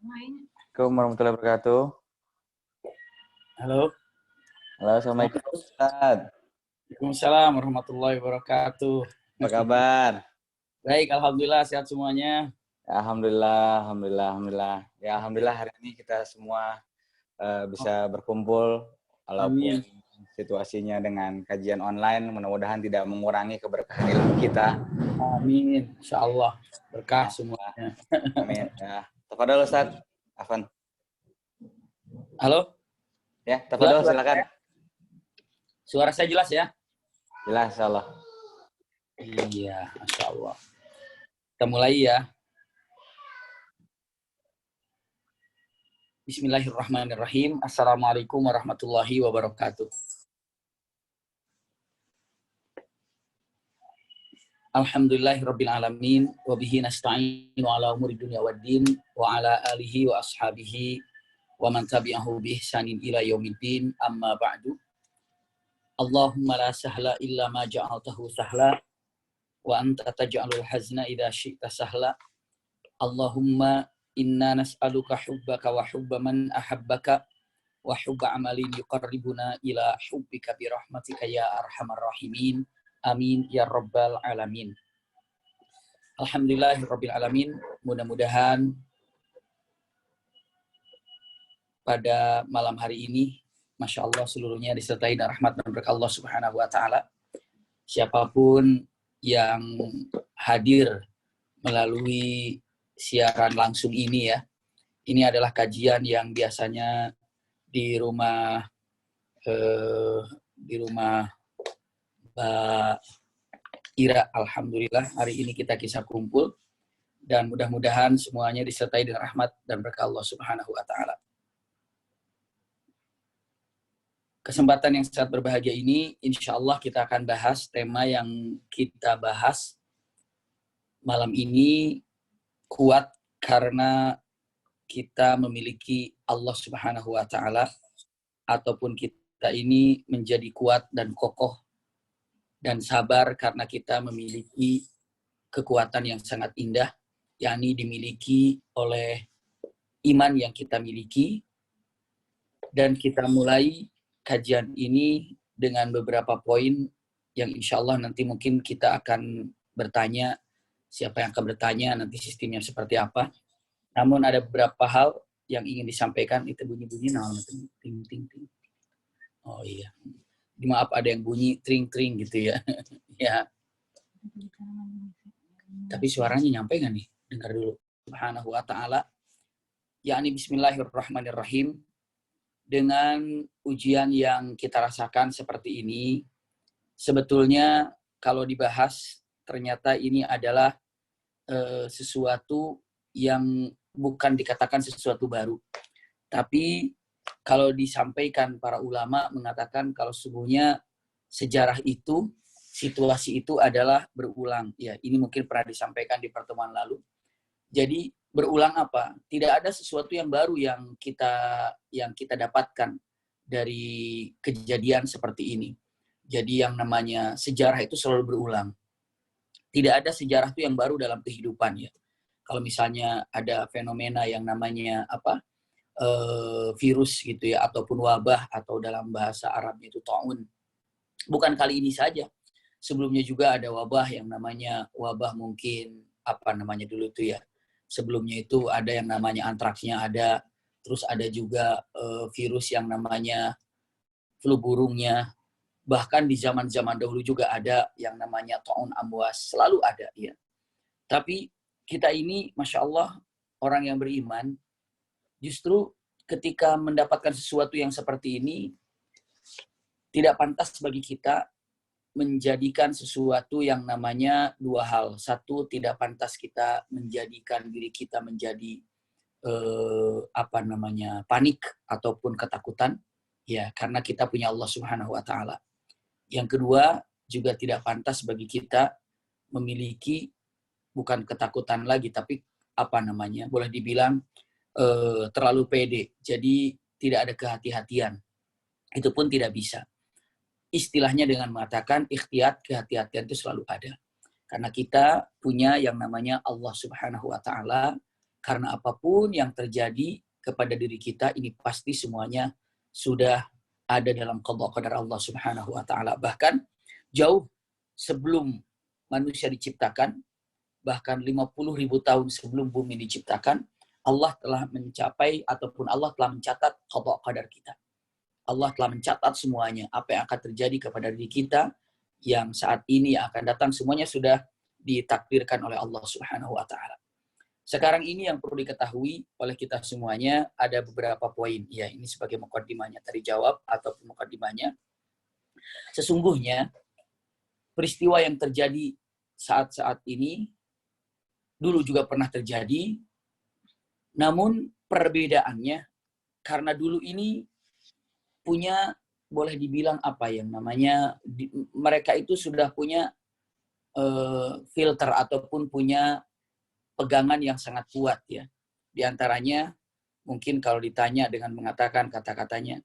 Assalamualaikum warahmatullahi wabarakatuh. Halo. Halo, Assalamualaikum Ustaz. Waalaikumsalam warahmatullahi wabarakatuh. Apa kabar? Baik, alhamdulillah sehat semuanya. Alhamdulillah. Ya, alhamdulillah hari ini kita semua bisa berkumpul walaupun situasinya dengan kajian online, mudah-mudahan tidak mengurangi keberkahan ilmu kita. Amin, insyaallah berkah semuanya. Amin. Ya, tafadhol Ustaz. Afwan. Halo? Ya, tafadhol silakan. Suara saya jelas ya? Jelas, insyaallah. Iya, insyaallah. Kita mulai ya. Bismillahirrahmanirrahim. Assalamualaikum warahmatullahi wabarakatuh. Alhamdulillahirabbil alamin wa bihi nasta'inu ala umuri dunya waddin wa ala alihi wa ashabihi wa man tabi'ahu bi ihsanin ila yaumiddin, amma ba'du. Allahumma la sahla illa ma ja'altahu sahla wa anta taj'alul hazna idza syi'ta sahla. Allahumma inna nas'aluka hubbaka wa hubba man ahabbaka wa hubba amalin yuqarribuna ila hubbika bi rahmatika ya arhamar rahimin. Amin ya rabbal alamin. Alhamdulillahirabbil alamin. Mudah-mudahan pada malam hari ini, Masya Allah, seluruhnya disertai dan rahmat dan berkah Allah Subhanahu wa Ta'ala. Siapapun yang hadir melalui siaran langsung ini ya, ini adalah kajian yang biasanya di rumah Mbak Ira. Alhamdulillah hari ini kita kisah kumpul dan mudah-mudahan semuanya disertai dengan rahmat dan berkah Allah Subhanahu wa Ta'ala. Kesempatan yang sangat berbahagia ini, insya Allah kita akan bahas tema yang kita bahas malam ini kuat karena kita memiliki Allah Subhanahu wa Ta'ala, ataupun kita ini menjadi kuat dan kokoh dan sabar karena kita memiliki kekuatan yang sangat indah, yakni dimiliki oleh iman yang kita miliki. Dan kita mulai kajian ini dengan beberapa poin yang insya Allah nanti mungkin kita akan bertanya, siapa yang akan bertanya, nanti sistemnya seperti apa. Namun ada beberapa hal yang ingin disampaikan. Itu bunyi-bunyi ting ting ting. Oh iya. Maaf, ada yang bunyi tring-tring gitu ya. Ya. Tapi suaranya nyampe nggak nih? Dengar dulu. Subhanahu wa ta'ala. Yakni bismillahirrahmanirrahim. Dengan ujian yang kita rasakan seperti ini, sebetulnya kalau dibahas, ternyata ini adalah sesuatu yang bukan dikatakan sesuatu baru. Tapi kalau disampaikan para ulama mengatakan kalau sesungguhnya sejarah itu, situasi itu adalah berulang. Ya, ini mungkin pernah disampaikan di pertemuan lalu. Jadi berulang apa? Tidak ada sesuatu yang baru yang kita dapatkan dari kejadian seperti ini. Jadi yang namanya sejarah itu selalu berulang. Tidak ada sejarah itu yang baru dalam kehidupan ya. Kalau misalnya ada fenomena yang namanya virus gitu ya, ataupun wabah, atau dalam bahasa Arabnya itu ta'un. Bukan kali ini saja. Sebelumnya juga ada wabah yang namanya wabah mungkin dulu itu ya. Sebelumnya itu ada yang namanya antraksnya ada. Terus ada juga virus yang namanya flu burungnya. Bahkan di zaman-zaman dahulu juga ada yang namanya ta'un amwas. Selalu ada ya. Tapi kita ini Masya Allah orang yang beriman, justru ketika mendapatkan sesuatu yang seperti ini, tidak pantas bagi kita menjadikan sesuatu yang namanya dua hal. Satu, tidak pantas kita menjadikan diri kita menjadi panik ataupun ketakutan, ya, karena kita punya Allah Subhanahu wa Ta'ala. Yang kedua, juga tidak pantas bagi kita memiliki bukan ketakutan lagi, tapi boleh dibilang terlalu pede. Jadi tidak ada kehati-hatian. Itu pun tidak bisa. Istilahnya dengan mengatakan ikhtiyat, kehati-hatian itu selalu ada. Karena kita punya yang namanya Allah Subhanahu wa Ta'ala Karena apapun yang terjadi kepada diri kita, ini pasti semuanya sudah ada dalam qada qadar Allah Subhanahu wa taala. Bahkan jauh sebelum manusia diciptakan, bahkan 50.000 tahun sebelum bumi diciptakan, Allah telah mencapai ataupun Allah telah mencatat qada qadar kita. Allah telah mencatat semuanya, apa yang akan terjadi kepada diri kita, yang saat ini yang akan datang, semuanya sudah ditakdirkan oleh Allah Subhanahu wa taala. Sekarang ini yang perlu diketahui oleh kita semuanya ada beberapa poin. Ya, ini sebagai mukadimahnya tadi jawab ataupun mukadimahnya. Sesungguhnya peristiwa yang terjadi saat-saat ini dulu juga pernah terjadi, namun perbedaannya karena dulu ini punya, boleh dibilang apa yang namanya, mereka itu sudah punya filter ataupun punya pegangan yang sangat kuat ya. Di antaranya mungkin kalau ditanya dengan mengatakan kata-katanya,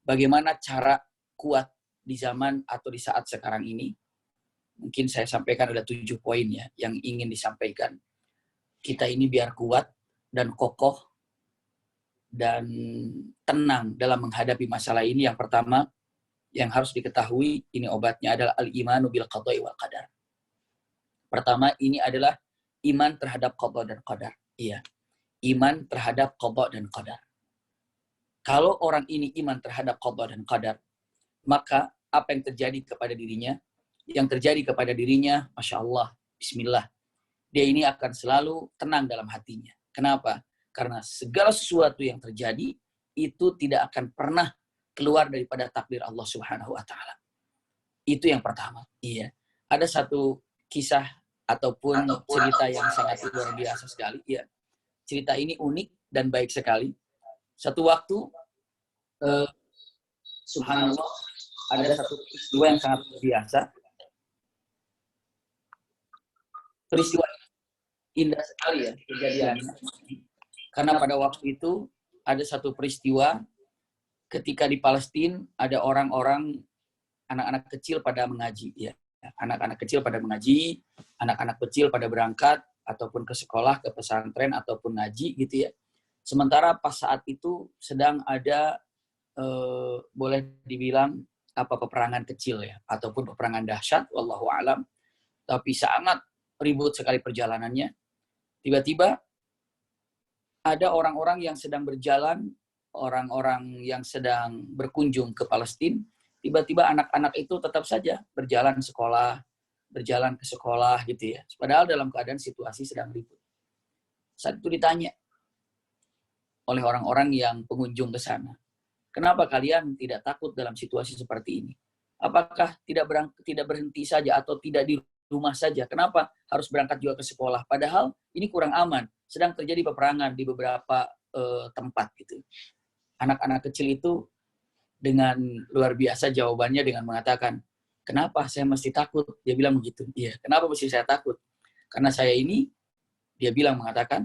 bagaimana cara kuat di zaman atau di saat sekarang ini? Mungkin saya sampaikan ada 7 poin ya yang ingin disampaikan. Kita ini biar kuat dan kokoh dan tenang dalam menghadapi masalah ini. Yang pertama yang harus diketahui, ini obatnya adalah al-imanu bil qada'i wal qadar. Pertama, ini adalah iman terhadap qada dan qadar. Iya. Iman terhadap qada dan qadar. Kalau orang ini iman terhadap qada dan qadar, maka apa yang terjadi kepada dirinya? Yang terjadi kepada dirinya, Masya Allah, Bismillah. Dia ini akan selalu tenang dalam hatinya. Kenapa? Karena segala sesuatu yang terjadi, itu tidak akan pernah keluar daripada takdir Allah Subhanahu wa taala. Itu yang pertama. Iya. Ada satu kisah ataupun cerita yang sangat luar biasa sekali. Ya. Cerita ini unik dan baik sekali. Satu waktu, subhanallah, ada satu peristiwa yang sangat luar biasa. Peristiwa indah sekali ya kejadiannya. Karena pada waktu itu ada satu peristiwa ketika di Palestina ada orang-orang, anak-anak kecil pada mengaji. Ya. Anak-anak kecil pada mengaji, anak-anak kecil pada berangkat ataupun ke sekolah, ke pesantren ataupun ngaji gitu ya. Sementara pas saat itu sedang ada boleh dibilang peperangan kecil ya ataupun peperangan dahsyat, wallahu alam. Tapi sangat ribut sekali perjalanannya. Tiba-tiba ada orang-orang yang sedang berjalan, orang-orang yang sedang berkunjung ke Palestina. Tiba-tiba anak-anak itu tetap saja berjalan ke sekolah gitu ya. Padahal dalam keadaan situasi sedang ribut. Saat itu ditanya oleh orang-orang yang pengunjung ke sana, kenapa kalian tidak takut dalam situasi seperti ini? Apakah tidak berhenti saja atau tidak di rumah saja? Kenapa harus berangkat juga ke sekolah? Padahal ini kurang aman. Sedang terjadi peperangan di beberapa tempat gitu. Anak-anak kecil itu dengan luar biasa jawabannya dengan mengatakan, kenapa saya mesti takut? Dia bilang begitu. Iya, kenapa mesti saya takut? Karena saya ini, dia bilang mengatakan,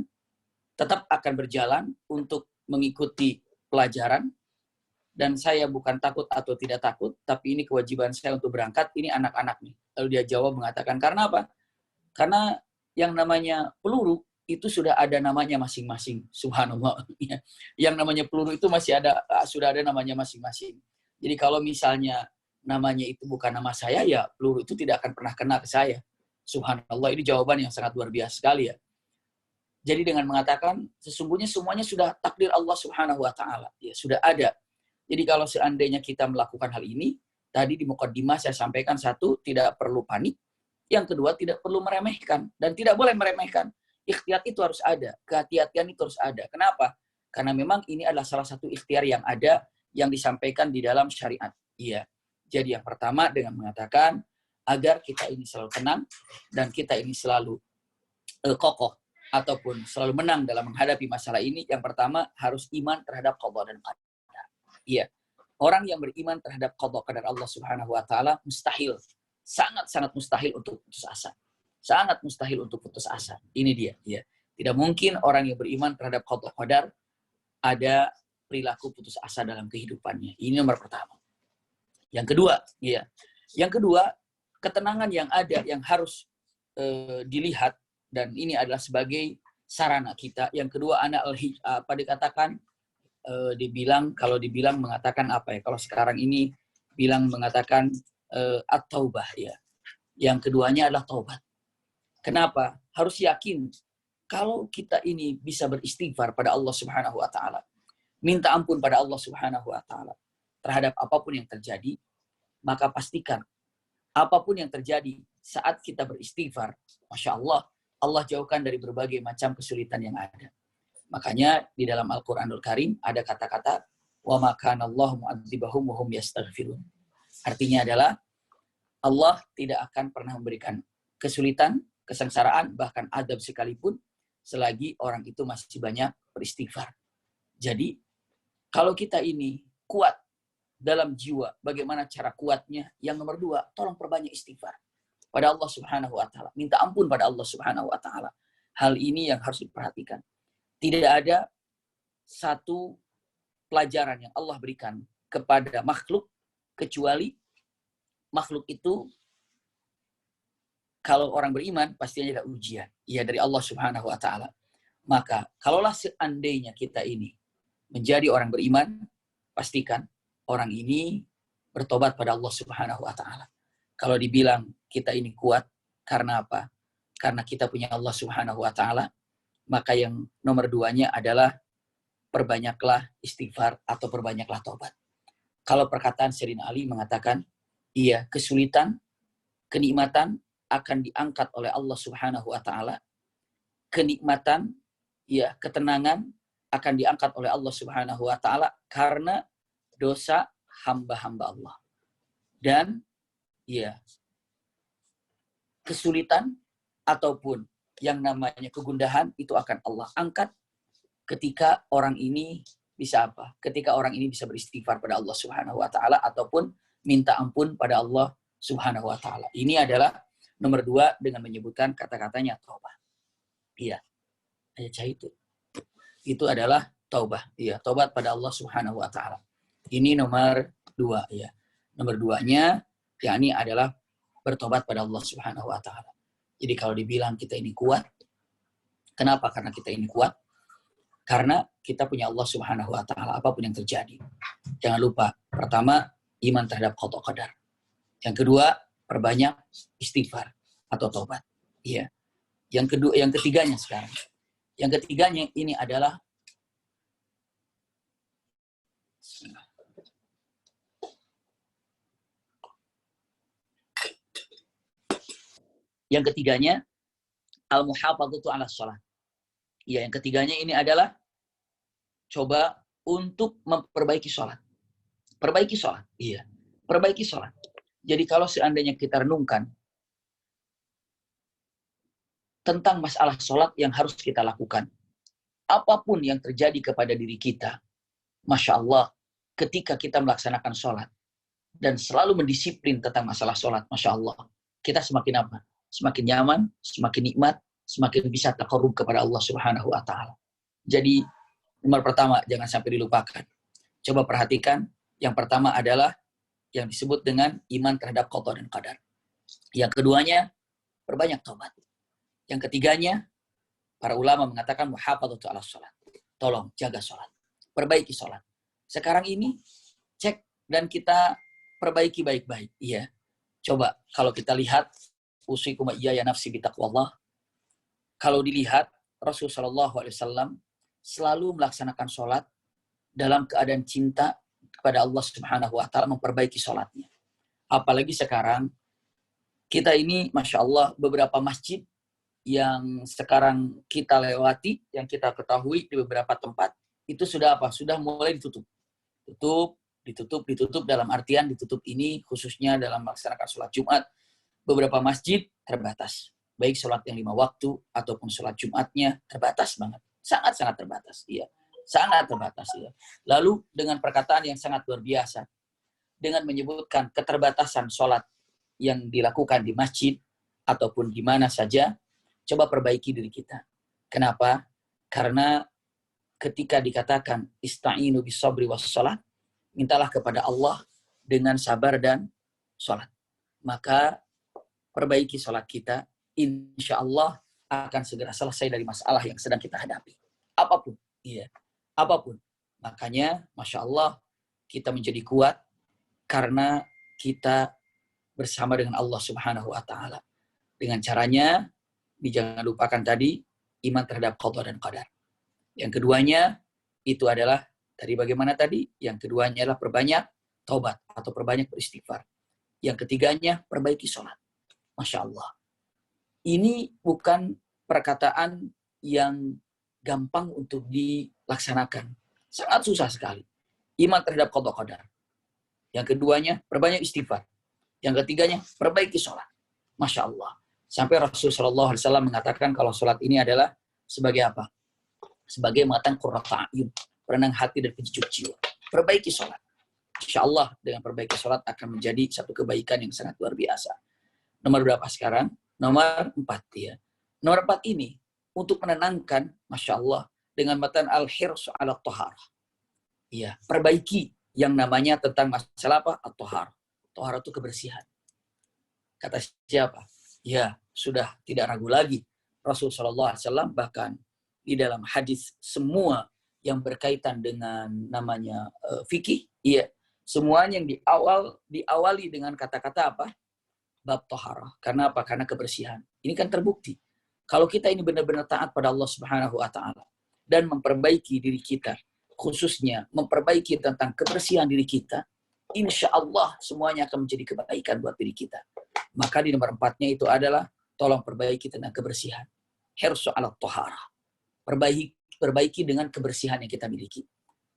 tetap akan berjalan untuk mengikuti pelajaran, dan saya bukan takut atau tidak takut, tapi ini kewajiban saya untuk berangkat, ini anak-anak nih. Lalu dia jawab mengatakan, karena apa? Karena yang namanya peluru, itu sudah ada namanya masing-masing. Subhanallah. Yang namanya peluru itu sudah ada namanya masing-masing. Jadi kalau misalnya namanya itu bukan nama saya, ya peluru itu tidak akan pernah kena ke saya. Subhanallah, ini jawaban yang sangat luar biasa sekali ya. Jadi dengan mengatakan, sesungguhnya semuanya sudah takdir Allah Subhanahu wa taala. Ya, sudah ada. Jadi kalau seandainya kita melakukan hal ini, tadi di mukaddimah saya sampaikan, satu, tidak perlu panik. Yang kedua, tidak perlu meremehkan. Dan tidak boleh meremehkan. Ikhtiar itu harus ada, kehati-hatian itu harus ada. Kenapa? Karena memang ini adalah salah satu ikhtiar yang ada, yang disampaikan di dalam syariat. Iya. Jadi yang pertama dengan mengatakan, agar kita ini selalu tenang, dan kita ini selalu kokoh, ataupun selalu menang dalam menghadapi masalah ini, yang pertama harus iman terhadap qada dan qadar. Iya. Orang yang beriman terhadap qada qadar Allah Subhanahu wa taala mustahil, sangat-sangat mustahil untuk putus asa. Sangat mustahil untuk putus asa. Ini dia. Ya. Tidak mungkin orang yang beriman terhadap qada qadar ada perilaku putus asa dalam kehidupannya. Ini nomor pertama. Yang kedua, ya. Yang kedua, ketenangan yang ada yang harus dilihat, dan ini adalah sebagai sarana kita. Yang kedua apa dikatakan kalau dibilang mengatakan apa ya? Kalau sekarang ini mengatakan at-taubah ya. Yang keduanya adalah taubat. Kenapa? Harus yakin kalau kita ini bisa beristighfar pada Allah Subhanahu wa taala, minta ampun pada Allah Subhanahu wa taala terhadap apapun yang terjadi, maka pastikan apapun yang terjadi saat kita beristighfar, Masya Allah, Allah jauhkan dari berbagai macam kesulitan yang ada. Makanya di dalam Al-Quranul Karim ada kata-kata wa ma kana Allahu mu'adzibahum wa hum yastaghfirun. Artinya adalah Allah tidak akan pernah memberikan kesulitan, kesengsaraan, bahkan adab sekalipun selagi orang itu masih banyak beristighfar. Jadi kalau kita ini kuat dalam jiwa, bagaimana cara kuatnya? Yang nomor 2, tolong perbanyak istighfar pada Allah Subhanahu wa taala. Minta ampun pada Allah Subhanahu wa taala. Hal ini yang harus diperhatikan. Tidak ada satu pelajaran yang Allah berikan kepada makhluk kecuali makhluk itu kalau orang beriman pastinya ada ujian. Ya dari Allah Subhanahu wa taala. Maka kalaulah seandainya kita ini menjadi orang beriman, pastikan orang ini bertobat pada Allah Subhanahu wa taala. Kalau dibilang kita ini kuat karena apa? Karena kita punya Allah Subhanahu wa taala, maka yang nomor 2-nya adalah perbanyaklah istighfar atau perbanyaklah taubat. Kalau perkataan Sayyidina Ali mengatakan, iya, kesulitan, kenikmatan akan diangkat oleh Allah Subhanahu wa taala. Kenikmatan, ya, ketenangan akan diangkat oleh Allah Subhanahu wa taala karena dosa hamba-hamba Allah. Dan ya, kesulitan ataupun yang namanya kegundahan itu akan Allah angkat ketika orang ini bisa apa? Ketika orang ini bisa beristighfar pada Allah Subhanahu wa taala ataupun minta ampun pada Allah Subhanahu wa taala. Ini adalah nomor 2 dengan menyebutkan kata-katanya taubah. Iya. Ayat itu. Itu adalah taubah. Iya, taubat pada Allah Subhanahu wa taala. Ini nomor 2 ya. Nomor 2-nya yakni adalah bertobat pada Allah Subhanahu wa taala. Jadi kalau dibilang kita ini kuat, kenapa? Karena kita ini kuat. Karena kita punya Allah Subhanahu wa taala apapun yang terjadi. Jangan lupa, pertama iman terhadap qada qadar. Yang kedua, perbanyak istighfar atau taubat. Iya. Yang ketiganya sekarang. Yang ketiganya ini adalah al-muhafadzatu 'ala shalah. Ya, yang ketiganya ini adalah coba untuk memperbaiki sholat. Perbaiki sholat. Iya. Perbaiki sholat. Jadi kalau seandainya kita renungkan tentang masalah sholat yang harus kita lakukan. Apapun yang terjadi kepada diri kita. Masya Allah, ketika kita melaksanakan sholat dan selalu mendisiplin tentang masalah sholat, Masya Allah, kita semakin apa? Semakin nyaman, semakin nikmat, semakin bisa taqarrub kepada Allah Subhanahu wa taala. Jadi nomor pertama jangan sampai dilupakan. Coba perhatikan, yang pertama adalah yang disebut dengan iman terhadap qada dan qadar. Yang keduanya perbanyak taubat. Yang ketiganya para ulama mengatakan muhafadzatu 'ala shalah. Tolong jaga salat. Perbaiki salat. Sekarang ini cek dan kita perbaiki baik-baik. Iya. Coba kalau kita lihat usikum ya nafsi bitaqwallah. Kalau dilihat Rasulullah SAW selalu melaksanakan sholat dalam keadaan cinta kepada Allah Subhanahu wa taala, memperbaiki sholatnya. Apalagi sekarang kita ini Masya Allah beberapa masjid yang sekarang kita lewati, yang kita ketahui di beberapa tempat itu sudah apa? Sudah mulai ditutup. Ditutup dalam artian ditutup ini khususnya dalam melaksanakan sholat Jumat. Beberapa masjid terbatas. Baik sholat yang 5 waktu ataupun sholat Jumatnya terbatas banget. Sangat-sangat terbatas. Iya. Sangat terbatas. Iya. Lalu dengan perkataan yang sangat luar biasa. Dengan menyebutkan keterbatasan sholat yang dilakukan di masjid ataupun di mana saja, coba perbaiki diri kita. Kenapa? Karena ketika dikatakan ista'inu bis-sabri was-shalah, mintalah kepada Allah dengan sabar dan sholat. Maka perbaiki sholat kita, insya Allah akan segera selesai dari masalah yang sedang kita hadapi. Apapun, iya, apapun. Makanya, Masya Allah, kita menjadi kuat karena kita bersama dengan Allah Subhanahu wa Ta'ala. Dengan caranya, jangan lupakan tadi, iman terhadap qada dan qadar. Yang keduanya, itu adalah, tadi bagaimana tadi? Yang keduanya adalah perbanyak taubat atau perbanyak beristighfar. Yang ketiganya, perbaiki sholat. Masya Allah. Ini bukan perkataan yang gampang untuk dilaksanakan. Sangat susah sekali. Iman terhadap qada qadar. Yang keduanya, perbanyak istighfar. Yang ketiganya, perbaiki sholat. Masya Allah. Sampai Rasulullah SAW mengatakan kalau sholat ini adalah sebagai apa? Sebagai matang qurrata a'yun, perenang hati dan penyejuk jiwa. Perbaiki sholat. Insya Allah dengan perbaiki sholat akan menjadi satu kebaikan yang sangat luar biasa. Nomor berapa sekarang? Nomor 4 ya. Nomor 4 ini untuk menenangkan, Masya Allah, dengan matan al-hirsu ala toharah. Ya, perbaiki yang namanya tentang masalah apa? At-toharah. Toharah itu kebersihan. Kata siapa? Ya, sudah tidak ragu lagi. Rasulullah SAW bahkan di dalam hadis semua yang berkaitan dengan namanya fikih, iya, semuanya yang diawali dengan kata-kata apa? Bab toharah. Karena apa? Karena kebersihan. Ini kan terbukti. Kalau kita ini benar-benar taat pada Allah Subhanahu wa Ta'ala dan memperbaiki diri kita, khususnya memperbaiki tentang kebersihan diri kita, insya Allah semuanya akan menjadi kebaikan buat diri kita. Maka di nomor 4-nya itu adalah tolong perbaiki tentang kebersihan. Hirsu ala toharah. Perbaiki dengan kebersihan yang kita miliki.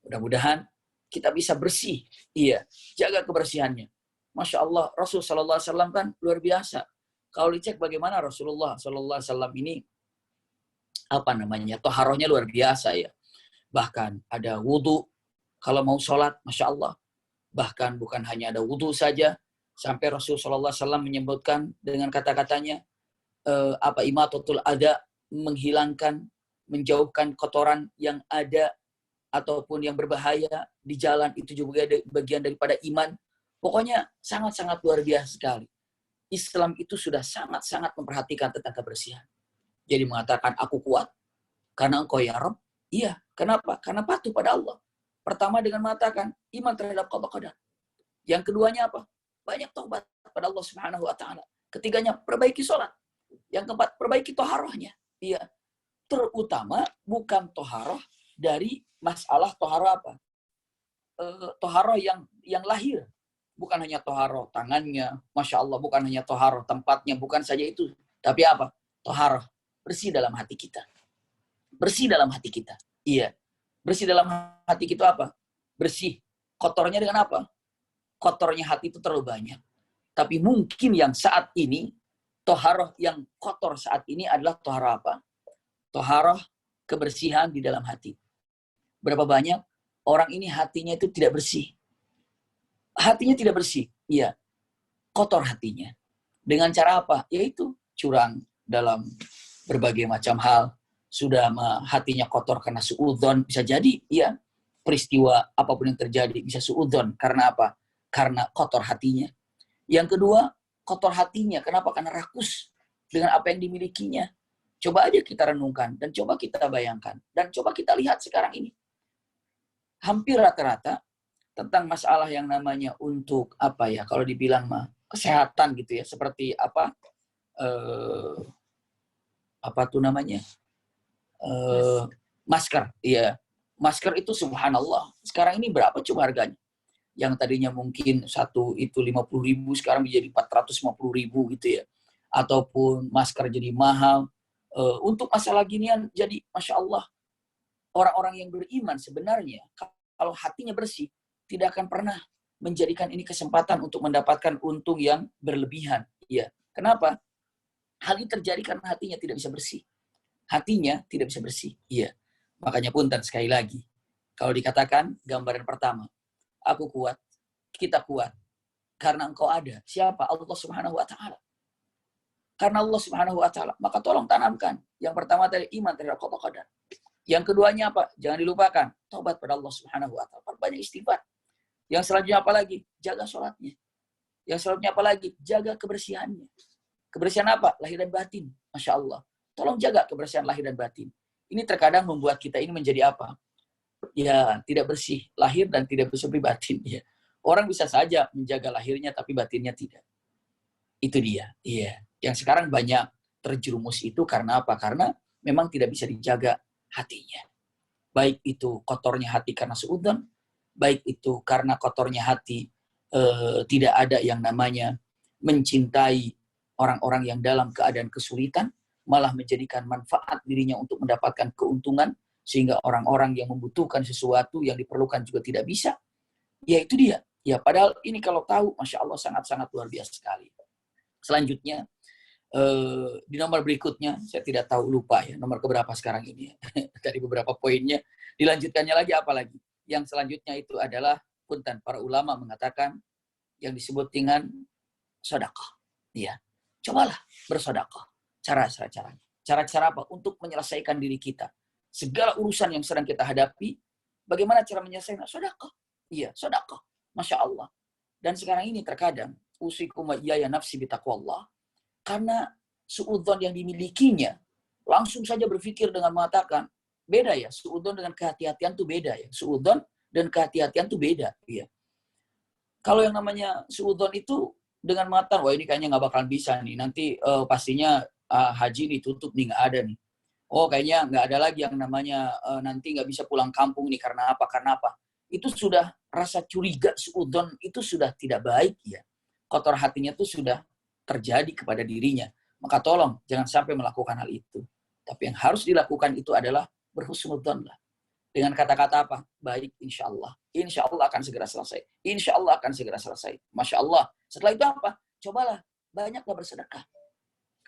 Mudah-mudahan kita bisa bersih. Iya, jaga kebersihannya. Masya Allah, Rasulullah SAW kan luar biasa. Kalau dicek bagaimana Rasulullah SAW ini, apa namanya, toharohnya luar biasa ya. Bahkan ada wudhu, kalau mau sholat, Masya Allah. Bahkan bukan hanya ada wudhu saja, sampai Rasulullah SAW menyebutkan dengan kata-katanya, imatatul adha, menghilangkan, menjauhkan kotoran yang ada, ataupun yang berbahaya di jalan, itu juga bagian daripada iman. Pokoknya sangat-sangat luar biasa sekali. Islam itu sudah sangat-sangat memperhatikan tentang kebersihan. Jadi mengatakan aku kuat karena engkau ya Rabb. Iya, kenapa? Karena patuh pada Allah. Pertama dengan mengatakan iman terhadap qada qadar. Yang keduanya apa? Banyak taubat pada Allah Subhanahu wa Ta'ala. Ketiganya perbaiki sholat. Yang keempat perbaiki toharohnya. Iya. Terutama bukan toharoh dari masalah toharoh apa? Toharoh yang lahir. Bukan hanya toharoh tangannya, Masya Allah, bukan hanya toharoh tempatnya, bukan saja itu. Tapi apa? Toharoh, bersih dalam hati kita. Bersih dalam hati kita. Iya. Bersih dalam hati kita apa? Bersih. Kotornya dengan apa? Kotornya hati itu terlalu banyak. Tapi mungkin yang saat ini, toharoh yang kotor saat ini adalah toharoh apa? Toharoh kebersihan di dalam hati. Berapa banyak orang ini hatinya itu tidak bersih. Hatinya tidak bersih. Iya. Kotor hatinya. Dengan cara apa? Yaitu curang dalam berbagai macam hal. Sudah hatinya kotor karena suudzon. Bisa jadi, iya. Peristiwa apapun yang terjadi bisa suudzon. Karena apa? Karena kotor hatinya. Yang kedua, kotor hatinya. Kenapa? Karena rakus dengan apa yang dimilikinya. Coba aja kita renungkan. Dan coba kita bayangkan. Dan coba kita lihat sekarang ini. Hampir rata-rata tentang masalah yang namanya untuk apa ya, kalau dibilang kesehatan gitu ya, seperti apa tuh namanya, masker, iya, masker itu subhanallah sekarang ini berapa coba harganya? Yang tadinya mungkin satu itu 50.000 sekarang menjadi 450.000 gitu ya, ataupun masker jadi mahal. Untuk masalah ginian jadi Masya Allah, orang-orang yang beriman sebenarnya kalau hatinya bersih tidak akan pernah menjadikan ini kesempatan untuk mendapatkan untung yang berlebihan. Iya. Kenapa? Hal ini terjadi karena hatinya tidak bisa bersih. Hatinya tidak bisa bersih. Iya. Makanya punten sekali lagi. Kalau dikatakan gambaran pertama, aku kuat, kita kuat. Karena engkau ada. Siapa? Allah Subhanahu wa Ta'ala. Karena Allah Subhanahu wa Ta'ala. Maka tolong tanamkan. Yang pertama tadi iman terhadap qada qadar. Yang keduanya apa? Jangan dilupakan. Taubat pada Allah Subhanahu wa Ta'ala. Banyak istighfar. Yang selanjutnya apa lagi? Jaga sholatnya. Yang selanjutnya apa lagi? Jaga kebersihannya. Kebersihan apa? Lahir dan batin. Masya Allah. Tolong jaga kebersihan lahir dan batin. Ini terkadang membuat kita ini menjadi apa? Ya, tidak bersih lahir dan tidak bersih batin. Ya. Orang bisa saja menjaga lahirnya tapi batinnya tidak. Itu dia. Iya. Yang sekarang banyak terjerumus itu karena apa? Karena memang tidak bisa dijaga hatinya. Baik itu kotornya hati karena suudzon, baik itu karena kotornya hati tidak ada yang namanya mencintai orang-orang yang dalam keadaan kesulitan, malah menjadikan manfaat dirinya untuk mendapatkan keuntungan, sehingga orang-orang yang membutuhkan sesuatu yang diperlukan juga tidak bisa. Ya itu dia. Ya padahal ini kalau tahu, Masya Allah sangat-sangat luar biasa sekali. Selanjutnya, di nomor berikutnya, saya tidak tahu, lupa ya, nomor keberapa sekarang ini ya. Dari beberapa poinnya. Dilanjutkannya lagi apa lagi? Yang selanjutnya itu adalah, punten, para ulama mengatakan yang disebut dengan sedekah. Ya, cobalah bersedekah. Cara-caranya. Cara-cara apa? Untuk menyelesaikan diri kita. Segala urusan yang sedang kita hadapi, bagaimana cara menyelesaikan? Sedekah. Iya, sedekah. Masya Allah. Dan sekarang ini terkadang, usikum wa iyaya nafsi bitaqwallah, karena suudzon yang dimilikinya, langsung saja berpikir dengan mengatakan, beda ya, suudzon dengan kehati-hatian itu beda ya. Suudzon dan kehati-hatian itu beda. Iya. Kalau yang namanya suudzon itu dengan mengatakan, wah ini kayaknya nggak bakalan bisa nih, nanti pastinya haji ditutup nih, nggak ada nih. Oh kayaknya nggak ada lagi yang namanya nanti nggak bisa pulang kampung nih, karena apa? Karena apa? Itu sudah rasa curiga, suudzon itu sudah tidak baik ya. Kotor hatinya itu sudah terjadi kepada dirinya. Maka tolong jangan sampai melakukan hal itu. Tapi yang harus dilakukan itu adalah berhusnudzon lah. Dengan kata-kata apa? Baik, insya Allah. Insya Allah akan segera selesai. Insya Allah akan segera selesai. Masya Allah. Setelah itu apa? Cobalah. Banyaklah bersedekah.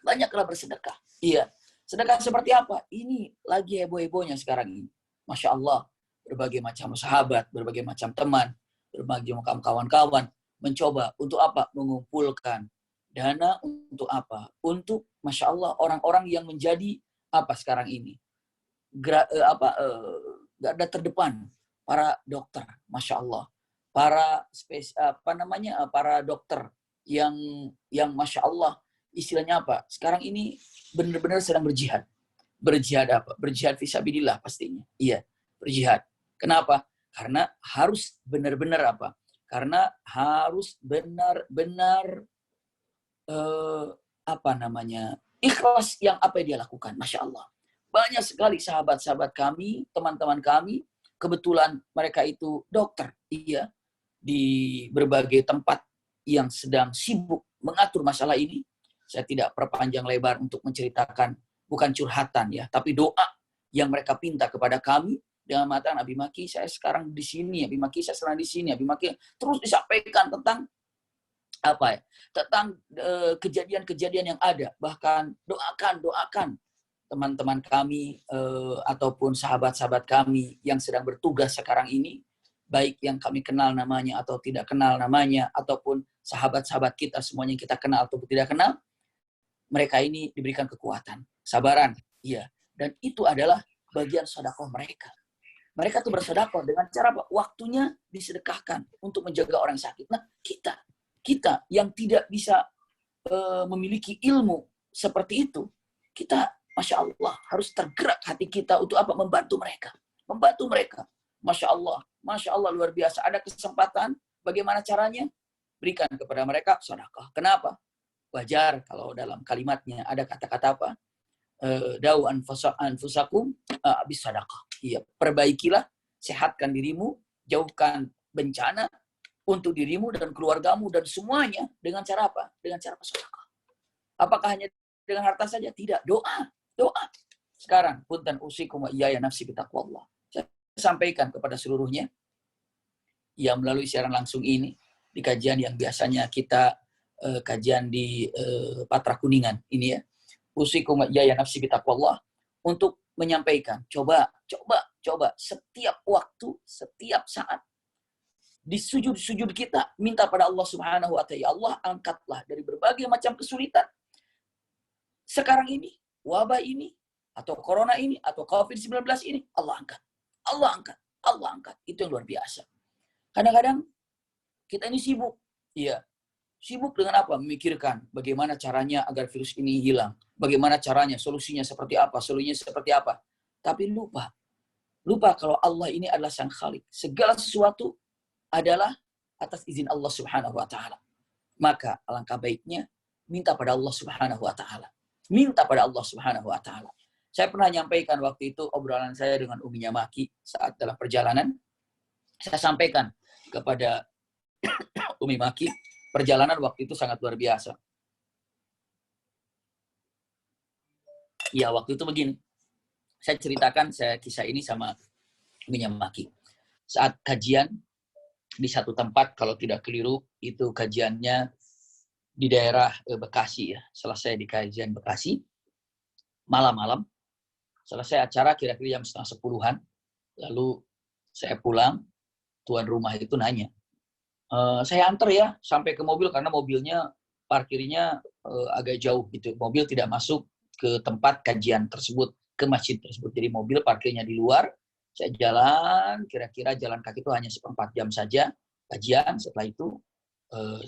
Banyaklah bersedekah. Iya. Sedekah seperti apa? Ini lagi heboh-hebohnya sekarang ini. Masya Allah. Berbagai macam sahabat, berbagai macam teman, berbagai macam kawan-kawan mencoba untuk apa? Mengumpulkan dana untuk apa? Untuk, Masya Allah, orang-orang yang menjadi apa sekarang ini? Garda terdepan, para dokter, Masya Allah. Para para dokter yang Masya Allah, istilahnya apa? Sekarang ini benar-benar sedang berjihad. Berjihad apa? Berjihad fisabilillah pastinya. Iya, berjihad. Kenapa? Karena harus benar-benar apa? Karena harus benar-benar ikhlas yang apa yang dia lakukan. Masya Allah. Banyak sekali sahabat-sahabat kami, teman-teman kami, kebetulan mereka itu dokter. Iya, di berbagai tempat yang sedang sibuk mengatur masalah ini. Saya tidak perpanjang lebar untuk menceritakan, bukan curhatan ya, tapi doa yang mereka pinta kepada kami dengan mengatakan, Abi Maki saya sekarang di sini, Abi Maki saya sekarang di sini, Abi Maki terus disampaikan tentang apa ya? Tentang kejadian-kejadian yang ada. Bahkan doakan teman-teman kami ataupun sahabat-sahabat kami yang sedang bertugas sekarang ini, baik yang kami kenal namanya atau tidak kenal namanya, ataupun sahabat-sahabat kita semuanya yang kita kenal ataupun tidak kenal, mereka ini diberikan kekuatan, sabaran, iya. Dan itu adalah bagian sedekah mereka. Mereka tuh bersedekah dengan cara apa? Waktunya disedekahkan untuk menjaga orang sakit. Nah, kita yang tidak bisa memiliki ilmu seperti itu, kita, Masya Allah, harus tergerak hati kita untuk apa? Membantu mereka. Membantu mereka. Masya Allah, luar biasa. Ada kesempatan, bagaimana caranya? Berikan kepada mereka sedekah. Kenapa? Wajar kalau dalam kalimatnya ada kata-kata apa? Da'u anfusakum bis sedekah. Iya, perbaikilah, sehatkan dirimu, jauhkan bencana untuk dirimu dan keluargamu dan semuanya dengan cara apa? Dengan cara sedekah. Apakah hanya dengan harta saja? Tidak, doa. Sekarang, punten usikum wa iyaya nafsi bitaqwallah. Saya sampaikan kepada seluruhnya yang melalui siaran langsung ini di kajian yang biasanya kita kajian di Patra Kuningan ini ya. Usikum wa iyaya nafsi bitaqwallah, untuk menyampaikan, coba setiap waktu, setiap saat di sujud kita minta pada Allah Subhanahu wa taala, ya Allah, angkatlah dari berbagai macam kesulitan sekarang ini, wabah ini, atau corona ini, atau COVID-19 ini, Allah angkat. Itu yang luar biasa. Kadang-kadang kita ini sibuk. Iya. Sibuk dengan apa? Memikirkan bagaimana caranya agar virus ini hilang. Bagaimana caranya, solusinya seperti apa, solusinya seperti apa. Tapi lupa. Lupa kalau Allah ini adalah Sang Khalik. Segala sesuatu adalah atas izin Allah Subhanahu wa taala. Maka alangkah baiknya minta pada Allah Subhanahu wa taala. Minta pada Allah Subhanahu wa taala. Saya pernah nyampaikan waktu itu obrolan saya dengan Uminya Maki saat dalam perjalanan. Saya sampaikan kepada Umi Maki, perjalanan waktu itu sangat luar biasa. Ya, waktu itu begini. Saya ceritakan kisah ini sama Uminya Maki. Saat kajian di satu tempat, kalau tidak keliru, itu kajiannya di daerah Bekasi ya. Selesai di kajian Bekasi, malam-malam. Selesai acara kira-kira jam 9:30-an. Lalu saya pulang, tuan rumah itu nanya, saya antar ya sampai ke mobil karena mobilnya parkirnya agak jauh gitu. Mobil tidak masuk ke tempat kajian tersebut, ke masjid tersebut. Jadi mobil parkirnya di luar. Saya jalan, kira-kira jalan kaki itu hanya 1/4 jam saja kajian. Setelah itu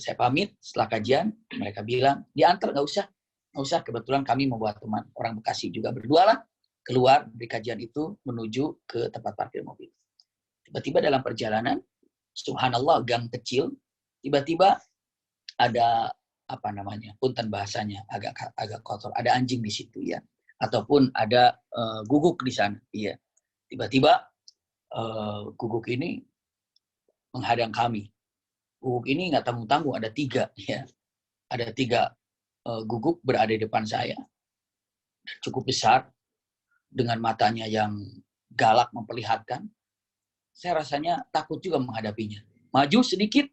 saya pamit. Setelah kajian, mereka bilang, diantar, nggak usah. Kebetulan kami membawa teman orang Bekasi juga berdua lah keluar dari kajian itu menuju ke tempat parkir mobil. Tiba-tiba dalam perjalanan, subhanallah, gang kecil, tiba-tiba ada apa namanya, punten bahasanya agak kotor, ada anjing di situ ya, ataupun ada guguk di sana, iya. Tiba-tiba guguk ini menghadang kami. Guguk ini nggak tanggung-tanggung, ada 3 ya, ada 3 guguk berada di depan saya, cukup besar, dengan matanya yang galak memperlihatkan. Saya rasanya takut juga menghadapinya. Maju sedikit,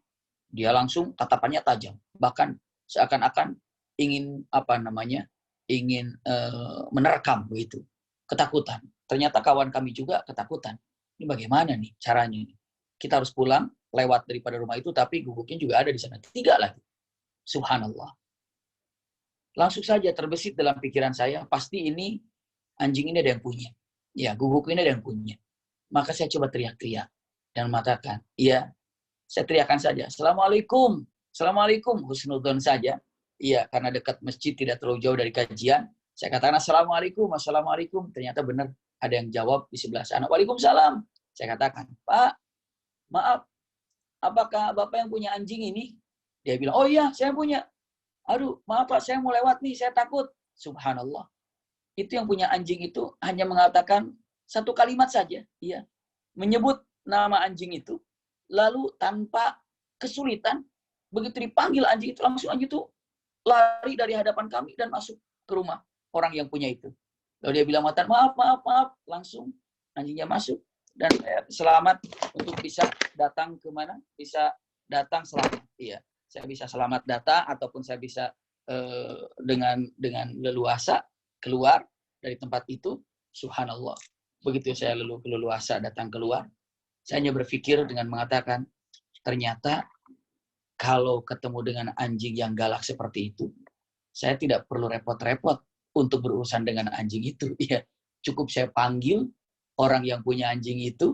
dia langsung tatapannya tajam. Bahkan seakan-akan ingin ingin menerkam begitu. Ketakutan. Ternyata kawan kami juga ketakutan. Ini bagaimana nih caranya? Kita harus pulang lewat daripada rumah itu, tapi guguknya juga ada di sana. 3 lagi. Subhanallah. Langsung saja terbesit dalam pikiran saya, pasti ini anjing ini ada yang punya. Ya, guguk ini ada yang punya. Maka saya coba teriak-teriak dan mengatakan, iya, saya teriakkan saja, Assalamualaikum, Assalamualaikum, husnudzon saja. Iya, karena dekat masjid tidak terlalu jauh dari kajian. Saya katakan Assalamualaikum, Assalamualaikum. Ternyata benar ada yang jawab di sebelah sana, Waalaikumsalam. Saya katakan, Pak, maaf, apakah Bapak yang punya anjing ini? Dia bilang, oh iya, saya punya. Aduh, maaf Pak, saya mau lewat nih, saya takut. Subhanallah. Itu yang punya anjing itu hanya mengatakan satu kalimat saja, iya, menyebut nama anjing itu, lalu tanpa kesulitan, begitu dipanggil anjing itu, langsung anjing itu lari dari hadapan kami dan masuk ke rumah orang yang punya itu. Lalu dia bilang, maaf, langsung anjingnya masuk dan saya selamat untuk bisa datang ke mana, bisa datang selamat, iya, saya bisa selamat datang ataupun saya bisa dengan leluasa keluar dari tempat itu. Subhanallah. Begitu saya leluasa datang keluar, saya hanya berpikir dengan mengatakan, ternyata kalau ketemu dengan anjing yang galak seperti itu, saya tidak perlu repot-repot untuk berurusan dengan anjing itu. Ya, cukup saya panggil orang yang punya anjing itu,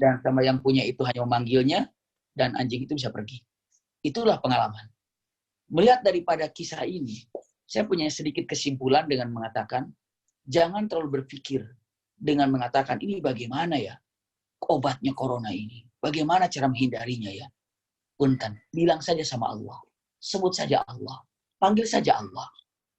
dan sama yang punya itu hanya memanggilnya, dan anjing itu bisa pergi. Itulah pengalaman. Melihat daripada kisah ini, saya punya sedikit kesimpulan dengan mengatakan, jangan terlalu berpikir dengan mengatakan, ini bagaimana ya obatnya corona ini? Bagaimana cara menghindarinya ya? Punten, bilang saja sama Allah. Sebut saja Allah. Panggil saja Allah.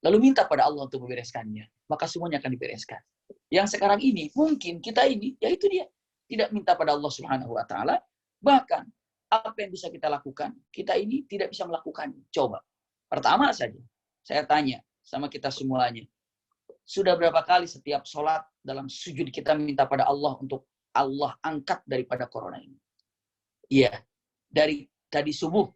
Lalu minta pada Allah untuk membereskannya. Maka semuanya akan dibereskan. Yang sekarang ini, mungkin kita ini, ya itu dia. Tidak minta pada Allah Subhanahu wa Ta'ala. Bahkan, apa yang bisa kita lakukan, kita ini tidak bisa melakukannya. Coba. Pertama saja, saya tanya sama kita semuanya. Sudah berapa kali setiap sholat dalam sujud kita minta pada Allah untuk Allah angkat daripada corona ini? Iya. Dari tadi subuh,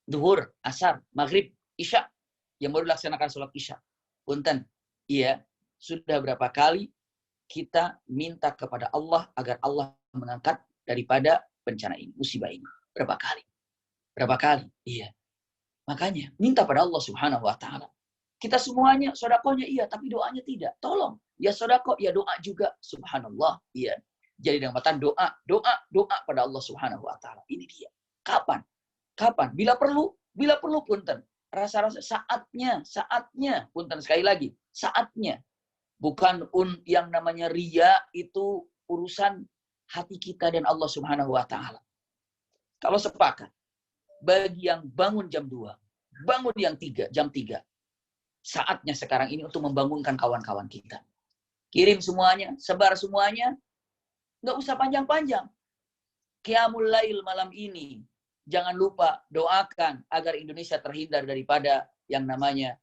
duhur, asar, maghrib, isya. Yang baru dilaksanakan sholat isya. Punten. Iya. Sudah berapa kali kita minta kepada Allah agar Allah mengangkat daripada bencana ini, musibah ini? Berapa kali? Berapa kali? Iya. Makanya, minta pada Allah Subhanahu wa Ta'ala. Kita semuanya, sodakohnya iya, tapi doanya tidak. Tolong. Ya sodakoh, ya doa juga. Subhanallah. Iya. Jadi dengan kata doa pada Allah Subhanahu wa Ta'ala. Ini dia. Kapan? Bila perlu, Bila perlu punten, rasa-rasa saatnya punten sekali lagi, saatnya. Bukan yang namanya ria itu urusan hati kita dan Allah Subhanahu wa taala. Kalau sepakat, bagi yang bangun jam 2, bangun jam 3. Saatnya sekarang ini untuk membangunkan kawan-kawan kita. Kirim semuanya, sebar semuanya, nggak usah panjang-panjang. Qiyamul Lail malam ini, jangan lupa doakan agar Indonesia terhindar daripada yang namanya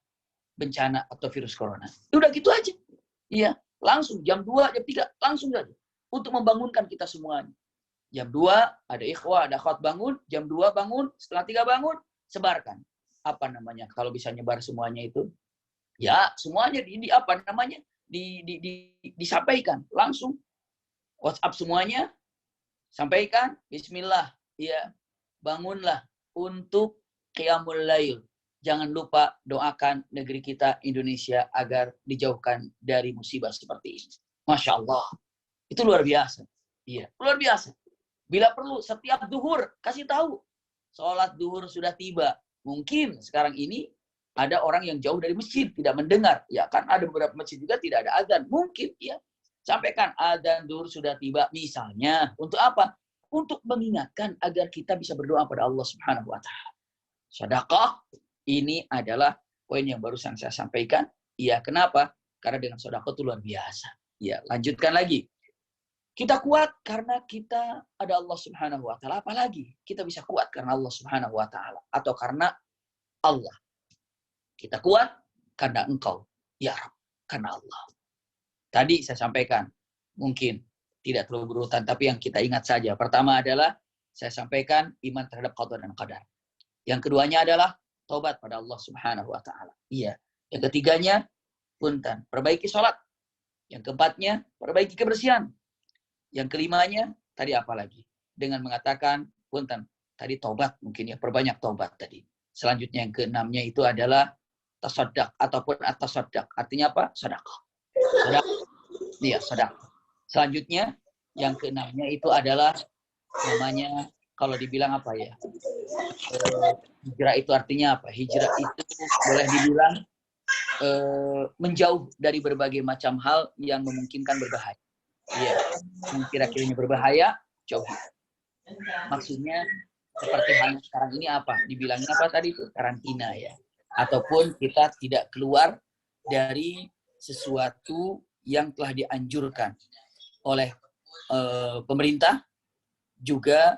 bencana atau virus corona. Udah gitu aja. Iya, langsung jam 2, jam 3, langsung saja. Untuk membangunkan kita semuanya. Jam 2, ada ikhwah, ada akhwat bangun. Jam 2 bangun, setengah 3 bangun, sebarkan. Apa namanya, kalau bisa nyebar semuanya itu? Ya, semuanya disampaikan. Langsung. WhatsApp semuanya, sampaikan, bismillah. Ya, bangunlah untuk Qiyamul Lail. Jangan lupa doakan negeri kita Indonesia agar dijauhkan dari musibah seperti ini. Masya Allah. Itu luar biasa. Iya, luar biasa. Bila perlu setiap duhur, kasih tahu. Sholat duhur sudah tiba. Mungkin sekarang ini ada orang yang jauh dari masjid, tidak mendengar. Ya kan ada beberapa masjid juga tidak ada azan. Mungkin ya. Sampaikan azan duhur sudah tiba. Misalnya, untuk apa? Untuk mengingatkan agar kita bisa berdoa pada Allah Subhanahu wa taala. Sedekah ini adalah poin yang barusan saya sampaikan. Iya, kenapa? Karena dengan sedekah itu luar biasa. Ya, lanjutkan lagi. Kita kuat karena kita ada Allah Subhanahu wa taala. Apalagi kita bisa kuat karena Allah Subhanahu wa taala atau karena Allah. Kita kuat karena Engkau, ya Rabb, karena Allah. Tadi saya sampaikan, mungkin tidak terlalu berurutan, tapi yang kita ingat saja. Pertama adalah saya sampaikan iman terhadap qada dan qadar. Yang keduanya adalah taubat pada Allah Subhanahu wa taala. Iya. Yang ketiganya, punten, perbaiki sholat. Yang keempatnya, perbaiki kebersihan. Yang kelimanya, tadi apa lagi? Dengan mengatakan, punten, tadi taubat mungkin ya, perbanyak taubat tadi. Selanjutnya yang keenamnya itu adalah tasaddaq ataupun at-tasaddaq. Artinya apa? Sedekah. Sedekah. Iya, sedekah. Selanjutnya yang keenamnya itu adalah namanya kalau dibilang apa ya? Hijrah itu artinya apa? Hijrah itu boleh dibilang menjauh dari berbagai macam hal yang memungkinkan berbahaya. Iya, yang kira-kiranya berbahaya, jauhi. Maksudnya seperti halnya sekarang ini apa? Dibilangnya apa tadi itu? Karantina ya. Ataupun kita tidak keluar dari sesuatu yang telah dianjurkan oleh pemerintah, juga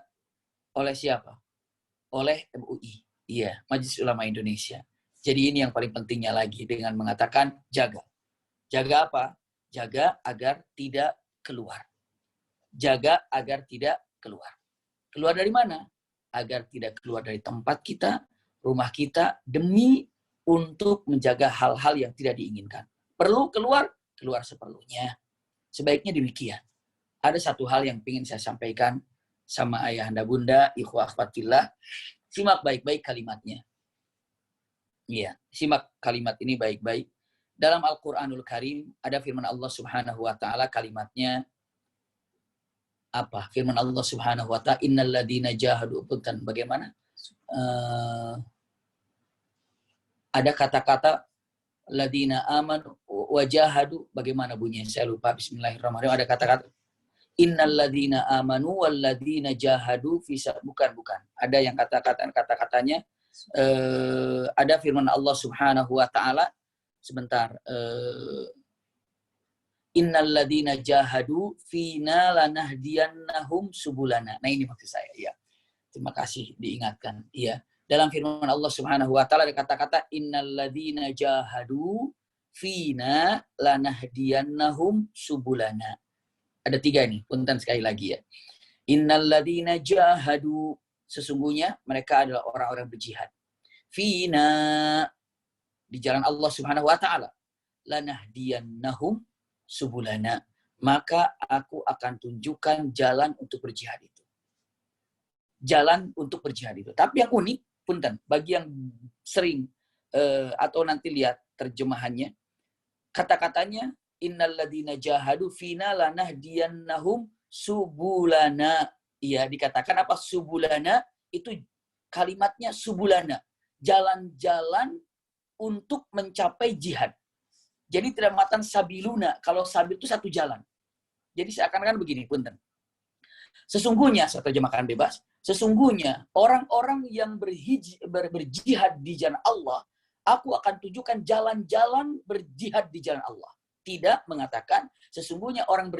oleh siapa? Oleh MUI. Iya, Majelis Ulama Indonesia. Jadi ini yang paling pentingnya lagi dengan mengatakan jaga. Jaga apa? Jaga agar tidak keluar. Jaga agar tidak keluar. Keluar dari mana? Agar tidak keluar dari tempat kita, rumah kita, demi untuk menjaga hal-hal yang tidak diinginkan. Perlu keluar, keluar seperlunya. Sebaiknya demikian. Ada satu hal yang ingin saya sampaikan sama ayah anda bunda, ikhwah akhwatillah. Simak baik-baik kalimatnya. Iya, simak kalimat ini baik-baik. Dalam Al-Quranul Karim ada firman Allah Subhanahu wa taala, kalimatnya apa? Firman Allah Subhanahu wa taala, innal ladzina jahadu, punten bagaimana? Ada kata-kata ladina amanu wajahadu, bagaimana bunyinya saya lupa. Bismillahirrahmanirrahim. Ada kata-kata innal ladzina amanu wal ladzina jahadu fisa, bukan. Ada yang kata-katanya ada firman Allah Subhanahu wa taala, sebentar, innal ladzina jahadu fina lanahdiyannahum subulana. Nah, ini maksud saya ya. Terima kasih diingatkan. Iya. Dalam firman Allah Subhanahu wa taala ada kata-kata innal ladzina jahadu fina lanahdiyannahum subulana. Ada 3 nih, punten sekali lagi ya. Innal ladzina jahadu, sesungguhnya mereka adalah orang-orang berjihad. Fina, di jalan Allah Subhanahu wa taala. Lanahdiyannahum subulana, maka aku akan tunjukkan jalan untuk berjihad itu. Jalan untuk berjihad itu. Tapi yang unik, punten, bagi yang sering atau nanti lihat terjemahannya, kata-katanya innal ladzina jahadu fina lanahdiyannahum subulana. Iya, dikatakan apa? Subulana, itu kalimatnya subulana. jalan-jalan untuk mencapai jihad. Jadi tidak mengatakan sabiluna. Kalau sabil itu satu jalan. Jadi seakan-akan begini, punten. Sesungguhnya, saya terjemahkan bebas, sesungguhnya orang-orang yang berjihad di jalan Allah, aku akan tunjukkan jalan-jalan berjihad di jalan Allah. Tidak mengatakan, sesungguhnya orang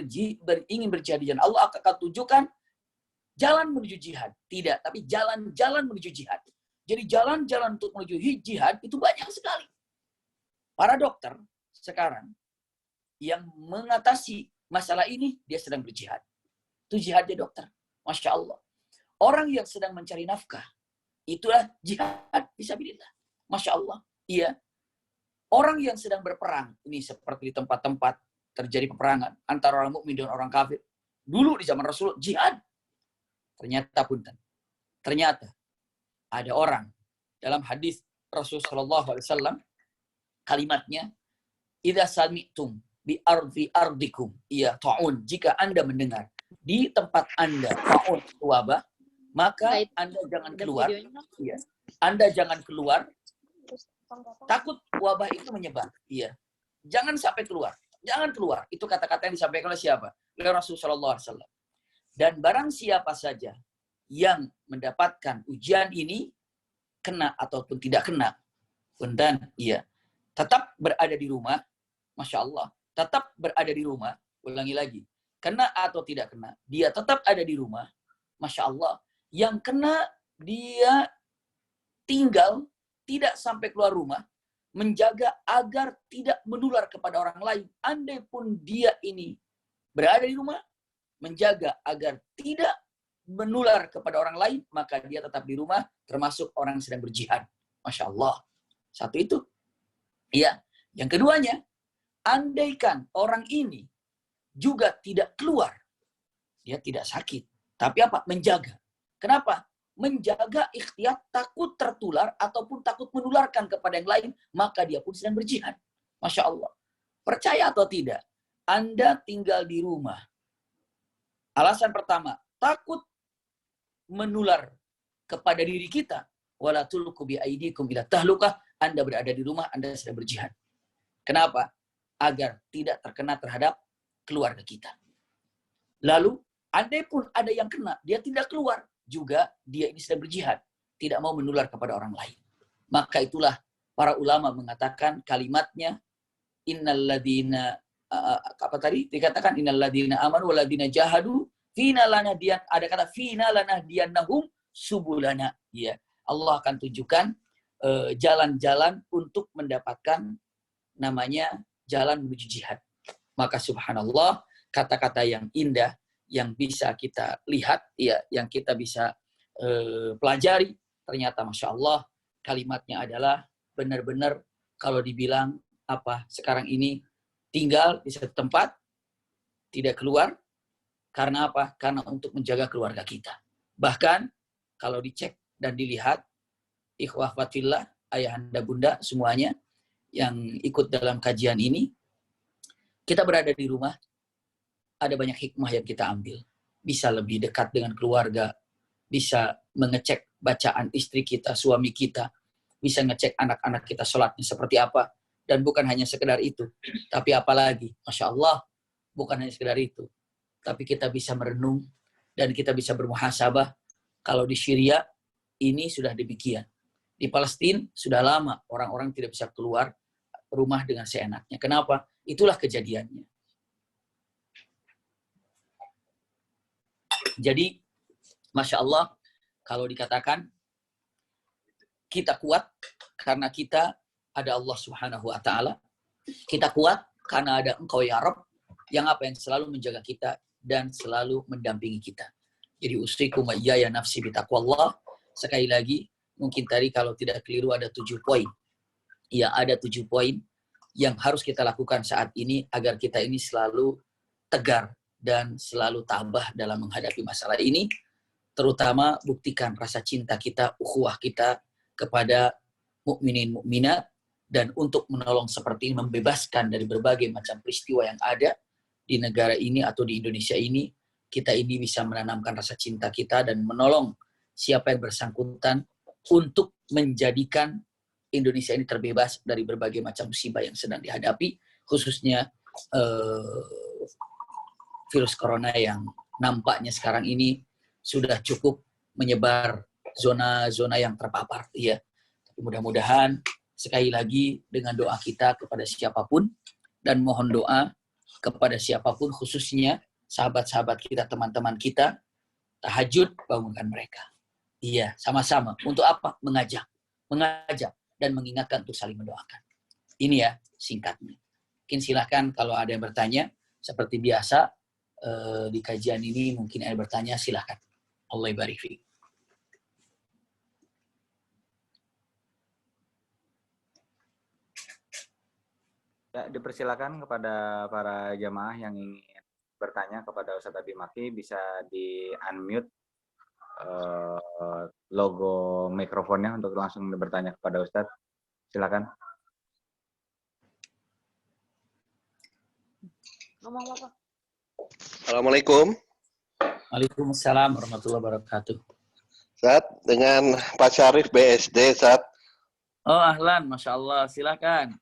ingin berjihad di jalan Allah, aku akan tunjukkan jalan menuju jihad. Tidak, tapi jalan-jalan menuju jihad. Jadi jalan-jalan untuk menuju jihad itu banyak sekali. Para dokter sekarang yang mengatasi masalah ini, dia sedang berjihad. Itu jihadnya dokter. Masya Allah. Orang yang sedang mencari nafkah, itulah jihad fisabilillah. Masya Allah. Iya. Orang yang sedang berperang, ini seperti di tempat-tempat terjadi peperangan antara orang mukmin dan orang kafir. Dulu di zaman Rasul, jihad. Ternyata punten. Ternyata ada orang dalam hadis Rasul Shallallahu Alaihi Wasallam, kalimatnya, "Idza sami'tum bi ardikum, iya ta'un, jika Anda mendengar di tempat Anda ta'un wabah, maka Anda jangan keluar." Iya. Anda jangan keluar, takut wabah itu menyebar. Iya. Jangan sampai keluar. Jangan keluar. Itu kata-kata yang disampaikan oleh siapa? Oleh Rasul Shallallahu Alaihi Wasallam. Dan barang siapa saja yang mendapatkan ujian ini, kena ataupun tidak kena, punten, iya, tetap berada di rumah, Masya Allah, tetap berada di rumah, ulangi lagi, kena atau tidak kena, dia tetap ada di rumah, Masya Allah, yang kena dia tinggal, tidak sampai keluar rumah, menjaga agar tidak menular kepada orang lain, andai pun dia ini berada di rumah, menjaga agar tidak menular kepada orang lain, maka dia tetap di rumah, termasuk orang yang sedang berjihad. Masya Allah. Satu itu. Ya. Yang keduanya, andaikan orang ini juga tidak keluar, dia tidak sakit. Tapi apa? Menjaga. Kenapa? Menjaga ikhtiar, takut tertular ataupun takut menularkan kepada yang lain, maka dia pun sedang berjihad. Masya Allah. Percaya atau tidak, Anda tinggal di rumah. Alasan pertama, takut menular kepada diri kita. Wala tulqu bi aidikum ila tahlukah. Anda berada di rumah, Anda sedang berjihad. Kenapa? Agar tidak terkena terhadap keluarga kita. Lalu, andai pun ada yang kena, dia tidak keluar, juga dia ini sedang berjihad, tidak mau menular kepada orang lain. Maka itulah para ulama mengatakan kalimatnya, innalladzina apa tadi dikatakan, innalladzina amanu walladzina jahadu fina lanahdiyan, ada kata fina lanahdiyannahum subulana. Ya, Allah akan tunjukkan jalan-jalan untuk mendapatkan namanya jalan menuju jihad. Maka subhanallah, kata-kata yang indah yang bisa kita lihat, ya, yang kita bisa pelajari, ternyata Masya Allah kalimatnya adalah benar-benar kalau dibilang apa sekarang ini tinggal di satu tempat, tidak keluar. Karena apa? Karena untuk menjaga keluarga kita. Bahkan kalau dicek dan dilihat, ikhwah fatillah, ayahanda bunda semuanya yang ikut dalam kajian ini, kita berada di rumah, ada banyak hikmah yang kita ambil. Bisa lebih dekat dengan keluarga, bisa mengecek bacaan istri kita, suami kita, bisa ngecek anak-anak kita sholatnya seperti apa. Dan bukan hanya sekedar itu, tapi apalagi, Masya Allah, bukan hanya sekedar itu, tapi kita bisa merenung dan kita bisa bermuhasabah. Kalau di Syria ini sudah demikian. Di Palestina sudah lama orang-orang tidak bisa keluar rumah dengan seenaknya. Kenapa? Itulah kejadiannya. Jadi, Masya Allah, kalau dikatakan kita kuat karena kita ada Allah Subhanahu wa Ta'ala. Kita kuat karena ada Engkau ya Rabb, yang apa yang selalu menjaga kita dan selalu mendampingi kita. Jadi usikum wa iyaya nafsi bitaqwallah. Sekali lagi, mungkin tadi kalau tidak keliru ada 7 poin. Ya, ada 7 poin yang harus kita lakukan saat ini agar kita ini selalu tegar dan selalu tabah dalam menghadapi masalah ini. Terutama buktikan rasa cinta kita, ukhuwah kita kepada mukminin mukminat, dan untuk menolong seperti ini, membebaskan dari berbagai macam peristiwa yang ada di negara ini atau di Indonesia ini, kita ini bisa menanamkan rasa cinta kita dan menolong siapa yang bersangkutan untuk menjadikan Indonesia ini terbebas dari berbagai macam musibah yang sedang dihadapi, khususnya virus corona yang nampaknya sekarang ini sudah cukup menyebar zona-zona yang terpapar. Ya. Tapi mudah-mudahan sekali lagi dengan doa kita kepada siapapun, dan mohon doa kepada siapapun, khususnya sahabat-sahabat kita, teman-teman kita, tahajud, bangunkan mereka. Iya, sama-sama. Untuk apa? Mengajak dan mengingatkan untuk saling mendoakan. Ini ya singkatnya. Mungkin silahkan kalau ada yang bertanya, seperti biasa di kajian ini mungkin ada yang bertanya, silahkan. Allah barik fiik. Ya, dipersilakan kepada para jamaah yang ingin bertanya kepada Ustadz Abi Maki, bisa di-unmute logo mikrofonnya untuk langsung bertanya kepada Ustadz. Silakan. Assalamualaikum. Waalaikumsalam warahmatullahi wabarakatuh. Ustaz, dengan Pak Syarif BSD, Ustaz. Oh, ahlan, Masya Allah. Silakan.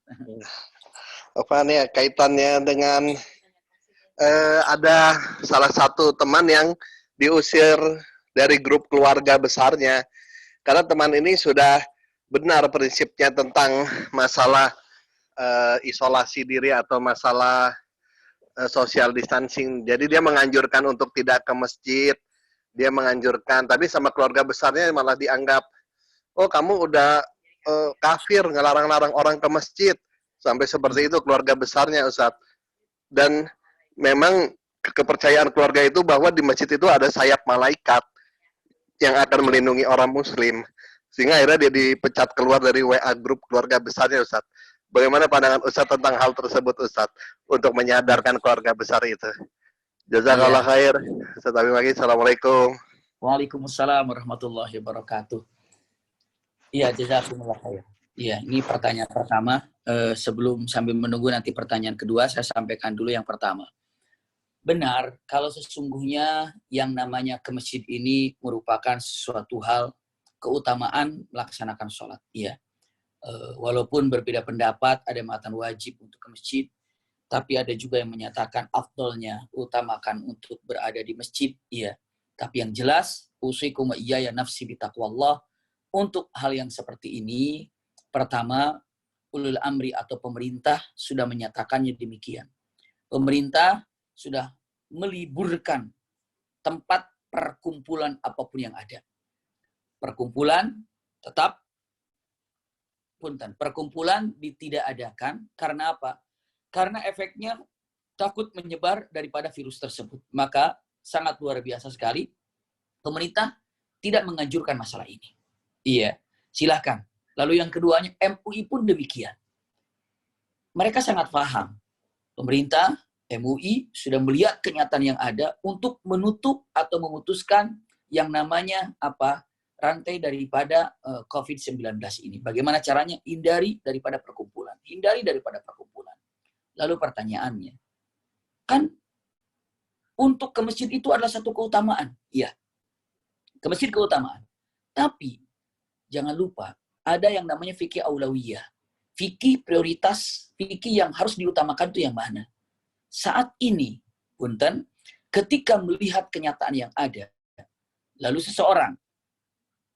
Apa nih kaitannya dengan ada salah satu teman yang diusir dari grup keluarga besarnya. Karena teman ini sudah benar prinsipnya tentang masalah isolasi diri atau masalah social distancing. Jadi dia menganjurkan untuk tidak ke masjid, dia menganjurkan, tapi sama keluarga besarnya malah dianggap, oh kamu udah kafir, ngelarang-larang orang ke masjid. Sampai seperti itu keluarga besarnya, Ustadz. Dan memang kepercayaan keluarga itu bahwa di masjid itu ada sayap malaikat yang akan melindungi orang muslim. Sehingga akhirnya dia dipecat keluar dari WA grup keluarga besarnya, Ustadz. Bagaimana pandangan Ustadz tentang hal tersebut, Ustadz? Untuk menyadarkan keluarga besar itu. Jazakallah khair. Ustadz Abi Maki, Assalamualaikum. Waalaikumsalam warahmatullahi wabarakatuh. Iya, jazakumullah khair. Iya, ini pertanyaan pertama. Sebelum sambil menunggu nanti pertanyaan kedua, saya sampaikan dulu yang pertama. Benar, kalau sesungguhnya yang namanya ke masjid ini merupakan suatu hal keutamaan melaksanakan sholat. Iya. Walaupun berbeda pendapat, ada yang mengatakan wajib untuk ke masjid, tapi ada juga yang menyatakan afdolnya utamakan untuk berada di masjid. Iya. Tapi yang jelas, usikum wa iyaya nafsi bitaqwallah, untuk hal yang seperti ini, pertama, ulul amri atau pemerintah sudah menyatakannya demikian. Pemerintah sudah meliburkan tempat perkumpulan apapun yang ada. Perkumpulan tetap, punten, perkumpulan tidak adakan. Karena apa? Karena efeknya takut menyebar daripada virus tersebut. Maka sangat luar biasa sekali, pemerintah tidak menganjurkan masalah ini. Iya, silahkan. Lalu yang keduanya, MUI pun demikian. Mereka sangat paham. Pemerintah, MUI sudah melihat kenyataan yang ada untuk menutup atau memutuskan yang namanya rantai daripada COVID-19 ini. Bagaimana caranya? Hindari daripada perkumpulan. Hindari daripada perkumpulan. Lalu pertanyaannya, kan untuk ke masjid itu adalah satu keutamaan. Iya, ke masjid keutamaan. Tapi, jangan lupa, ada yang namanya fikih aulawiyah. Fikih prioritas, fikih yang harus diutamakan itu yang mana? Saat ini, punten, ketika melihat kenyataan yang ada, lalu seseorang